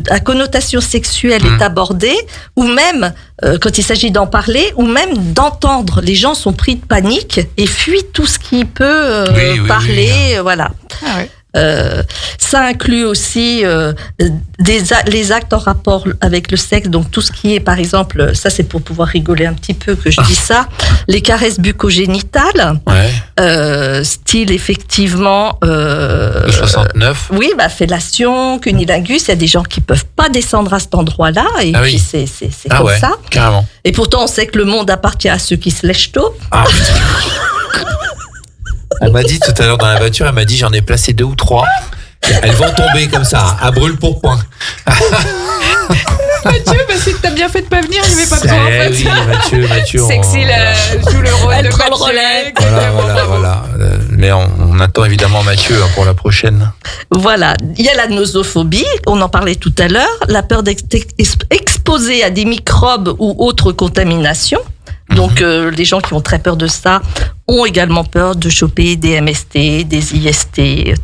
[SPEAKER 4] à connotation sexuelle est abordé, ou même quand il s'agit d'en parler, ou même d'entendre. Les gens sont pris de panique et fuient tout ce qui peut parler, voilà.
[SPEAKER 5] Ah ouais.
[SPEAKER 4] Ça inclut aussi les actes en rapport avec le sexe, donc tout ce qui est, par exemple, ça c'est pour pouvoir rigoler un petit peu que je dis ça, les caresses bucco-génitales, style effectivement...
[SPEAKER 3] le 69.
[SPEAKER 4] Oui, fellation, cunilingus, il y a des gens qui peuvent pas descendre à cet endroit-là, et puis c'est comme ça.
[SPEAKER 3] Carrément.
[SPEAKER 4] Et pourtant, on sait que le monde appartient à ceux qui se lèchent tôt.
[SPEAKER 3] Ah, elle m'a dit tout à l'heure dans la voiture, elle m'a dit j'en ai placé 2 ou 3. Elles vont tomber comme ça, à brûle pour point.
[SPEAKER 5] Mathieu, si t'as bien fait de pas venir, il n'y avait pas besoin en fait.
[SPEAKER 3] Oui, Mathieu.
[SPEAKER 5] Sexy joue le rôle
[SPEAKER 4] Elle
[SPEAKER 5] de
[SPEAKER 4] prend le
[SPEAKER 5] Mathieu.
[SPEAKER 4] relais.
[SPEAKER 3] Voilà. Mais on attend évidemment Mathieu pour la prochaine.
[SPEAKER 4] Voilà, il y a la nosophobie, on en parlait tout à l'heure, la peur d'être exposé à des microbes ou autres contaminations. Donc les gens qui ont très peur de ça ont également peur de choper des MST, des IST,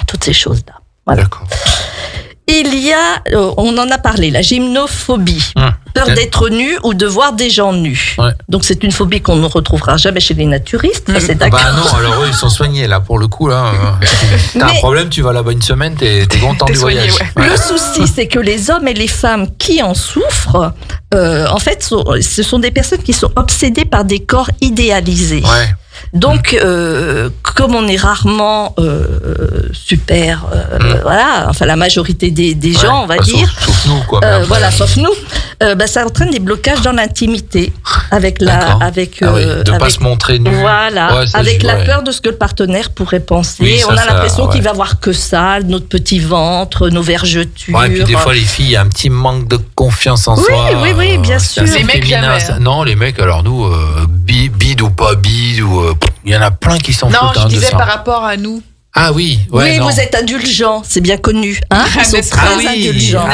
[SPEAKER 4] toutes ces choses-là. Voilà.
[SPEAKER 3] D'accord.
[SPEAKER 4] Il y a, on en a parlé, la gymnophobie. Peur d'être nu ou de voir des gens nus. Donc c'est une phobie qu'on ne retrouvera jamais chez les naturistes, ça c'est d'accord.
[SPEAKER 3] Non, alors eux ils sont soignés là pour le coup là. T'as un problème, tu vas là-bas une semaine, t'es content du voyage.
[SPEAKER 4] Le souci c'est que les hommes et les femmes qui en souffrent, en fait, ce sont des personnes qui sont obsédées par des corps idéalisés. Donc, comme on est rarement super, voilà, enfin la majorité des gens, on va dire,
[SPEAKER 3] sauf nous quoi.
[SPEAKER 4] Sauf nous, ça entraîne des blocages dans l'intimité, avec
[SPEAKER 3] de pas se montrer nu.
[SPEAKER 4] Voilà, avec la peur de ce que le partenaire pourrait penser. Oui, on a l'impression qu'il va voir que ça, notre petit ventre, nos vergetures.
[SPEAKER 3] Et puis des fois les filles, il y a un petit manque de confiance en soi.
[SPEAKER 4] Oui, bien sûr.
[SPEAKER 5] Les mecs jamais.
[SPEAKER 3] Non, les mecs, alors nous, bide ou pas bide ou il y en a plein qui s'en foutent.
[SPEAKER 5] Non, je disais par rapport à nous.
[SPEAKER 3] Ah oui,
[SPEAKER 4] vous êtes indulgents, c'est bien connu. Hein, ils sont très indulgents.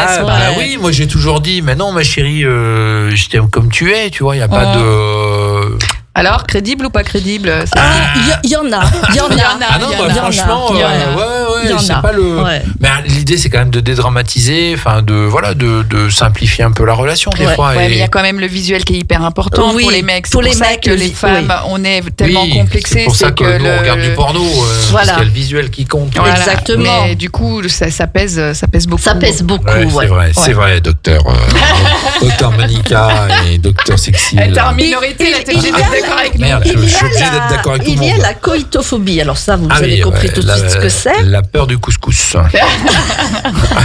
[SPEAKER 3] Oui, moi j'ai toujours dit, mais non ma chérie, je t'aime comme tu es, tu vois, il n'y a pas de...
[SPEAKER 5] Alors, crédible ou pas crédible?
[SPEAKER 4] Il y en a.
[SPEAKER 3] Ah non, franchement, c'est pas le... Mais l'idée, c'est quand même de dédramatiser, enfin, de simplifier un peu la relation, des fois.
[SPEAKER 5] Mais il y a quand même le visuel qui est hyper important pour les mecs. C'est pour ça que les femmes, on est tellement complexés.
[SPEAKER 3] C'est pour ça que nous, on regarde du porno, parce qu'il y a le visuel qui compte.
[SPEAKER 4] Exactement.
[SPEAKER 5] Mais du coup, ça pèse beaucoup.
[SPEAKER 4] Ça pèse beaucoup,
[SPEAKER 3] c'est vrai, docteur Monica et docteur Sexy.
[SPEAKER 5] Elle est en minorité, la technique.
[SPEAKER 3] Merde, je suis obligé d'être d'accord avec tout le monde.
[SPEAKER 4] Il y a la coïtophobie. Alors ça, vous avez compris tout de suite ce que c'est.
[SPEAKER 3] La peur du couscous.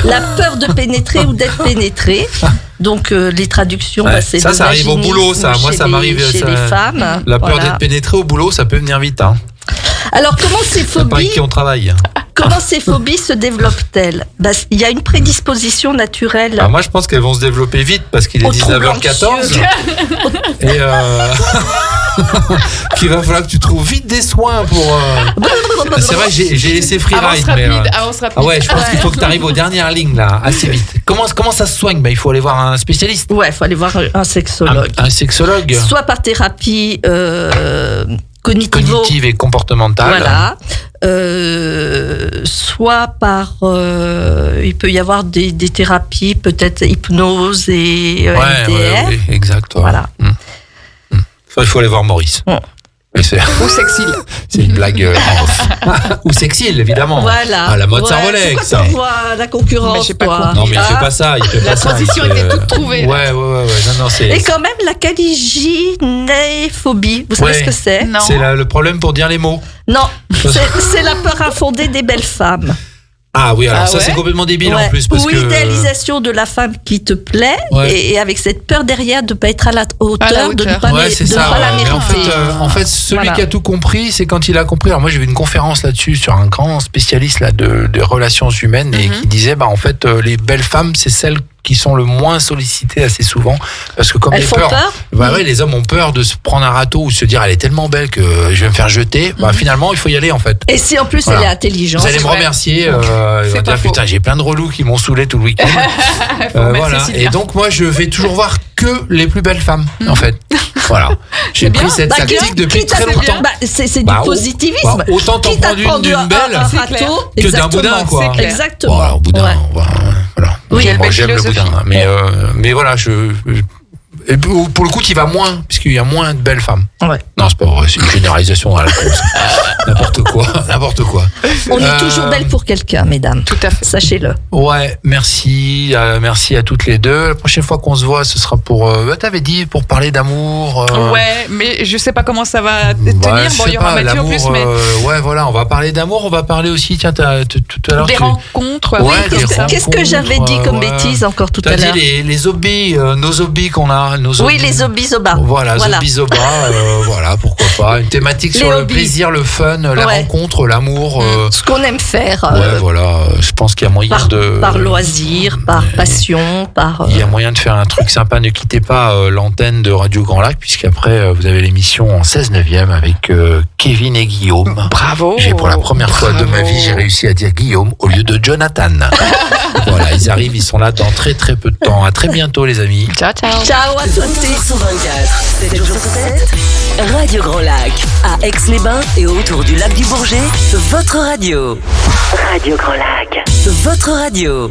[SPEAKER 4] La peur de pénétrer ou d'être pénétré. Donc les traductions, c'est
[SPEAKER 3] ça arrive au boulot, ça. Moi, ça m'arrive
[SPEAKER 4] chez les femmes.
[SPEAKER 3] La peur d'être pénétré au boulot, ça peut venir vite. Hein.
[SPEAKER 4] Alors comment ces phobies
[SPEAKER 3] avec qui on travaille.
[SPEAKER 4] Comment ces phobies se développent-elles? Il y a une prédisposition naturelle.
[SPEAKER 3] Moi, je pense qu'elles vont se développer vite parce qu'il est 19h14. Et qu'il va falloir que tu trouves vite des soins pour... C'est vrai, j'ai laissé freeride. Je pense qu'il faut que tu arrives aux dernières lignes, là, assez vite. Comment ça se soigne? Il faut aller voir un spécialiste.
[SPEAKER 4] Ouais, il faut aller voir un sexologue.
[SPEAKER 3] Un sexologue.
[SPEAKER 4] Soit par thérapie
[SPEAKER 3] cognitive et comportementale.
[SPEAKER 4] Voilà. Soit par... il peut y avoir des thérapies, peut-être hypnose et MDR.
[SPEAKER 3] Oui, exact.
[SPEAKER 4] Voilà.
[SPEAKER 3] Il faut aller voir Maurice.
[SPEAKER 5] Ou Sexy.
[SPEAKER 3] C'est une blague Ou Sexy, évidemment.
[SPEAKER 4] Voilà.
[SPEAKER 3] La mode Servolex.
[SPEAKER 4] C'est quoi la concurrence, toi?
[SPEAKER 3] Non, mais il fait pas ça.
[SPEAKER 5] La transition était toute trouvée.
[SPEAKER 3] Ouais. Non,
[SPEAKER 4] et quand même, la caliginéphobie. Vous savez ce que c'est?
[SPEAKER 5] Non.
[SPEAKER 3] C'est le problème pour dire les mots.
[SPEAKER 4] Non, c'est la peur infondée des belles femmes.
[SPEAKER 3] Ah oui, alors c'est complètement débile en plus. Ou
[SPEAKER 4] idéalisation de la femme qui te plaît, et avec cette peur derrière de ne pas être à la hauteur, de ne pas la mériter.
[SPEAKER 3] En fait, celui qui a tout compris, c'est quand il a compris. Alors moi, j'ai vu une conférence là-dessus sur un grand spécialiste de relations humaines et qui disait, en fait, les belles femmes, c'est celles qui sont le moins sollicitées assez souvent parce que comme
[SPEAKER 4] elles font peur.
[SPEAKER 3] Les hommes ont peur de se prendre un râteau ou se dire elle est tellement belle que je vais me faire jeter. Finalement il faut y aller en fait.
[SPEAKER 4] Et si en plus elle est intelligente,
[SPEAKER 3] vous allez me remercier. Il va dire putain j'ai plein de relous qui m'ont saoulé tout le week-end. Et donc moi je vais toujours voir que les plus belles femmes en fait. Voilà. J'ai pris cette tactique depuis très longtemps.
[SPEAKER 4] C'est du positivisme.
[SPEAKER 3] Autant t'en prendre d'une belle que d'un boudin quoi.
[SPEAKER 4] Exactement.
[SPEAKER 3] Boudin. Voilà.
[SPEAKER 5] Oui,
[SPEAKER 3] moi j'aime le boudin, mais voilà, Et pour le coup, tu y vas moins, puisqu'il y a moins de belles femmes.
[SPEAKER 4] Ouais.
[SPEAKER 3] Non, c'est pas vrai, c'est une généralisation dans la réponse. N'importe quoi.
[SPEAKER 4] On est toujours belle pour quelqu'un, mesdames.
[SPEAKER 5] Tout à fait.
[SPEAKER 4] Sachez-le.
[SPEAKER 3] Ouais, merci à toutes les deux. La prochaine fois qu'on se voit, ce sera pour. T'avais dit pour parler d'amour.
[SPEAKER 5] Ouais, mais je sais pas comment ça va tenir. Bon, il y aura Mathieu en plus, mais.
[SPEAKER 3] Ouais, voilà, on va parler d'amour. On va parler aussi. Tiens, tout à l'heure.
[SPEAKER 5] Des rencontres.
[SPEAKER 3] Ouais,
[SPEAKER 4] qu'est-ce que j'avais dit comme bêtise encore tout à l'heure?
[SPEAKER 3] T'as dit les hobbies, nos hobbies qu'on a.
[SPEAKER 4] Oui, les hobbies au bar.
[SPEAKER 3] Voilà. Zobis au bar. Voilà, pourquoi pas. Une thématique sur le plaisir, le fun, la rencontre, l'amour.
[SPEAKER 4] Ce qu'on aime faire.
[SPEAKER 3] Ouais, voilà. Je pense qu'il y a moyen
[SPEAKER 4] par loisir, par passion,
[SPEAKER 3] Il y a moyen de faire un truc sympa. Ne quittez pas l'antenne de Radio Grand Lac, puisqu'après, vous avez l'émission en 16/9 avec Kevin et Guillaume.
[SPEAKER 5] Bravo.
[SPEAKER 3] Pour la première fois de ma vie, j'ai réussi à dire Guillaume au lieu de Jonathan. Voilà, ils arrivent, ils sont là dans très très peu de temps. À très bientôt, les amis.
[SPEAKER 5] Ciao.
[SPEAKER 4] Ciao à tous.
[SPEAKER 1] 124, 7 jours sur 7. Radio Grand Lac, à Aix-les-Bains et autour du lac du Bourget, votre radio. Radio Grand Lac, votre radio.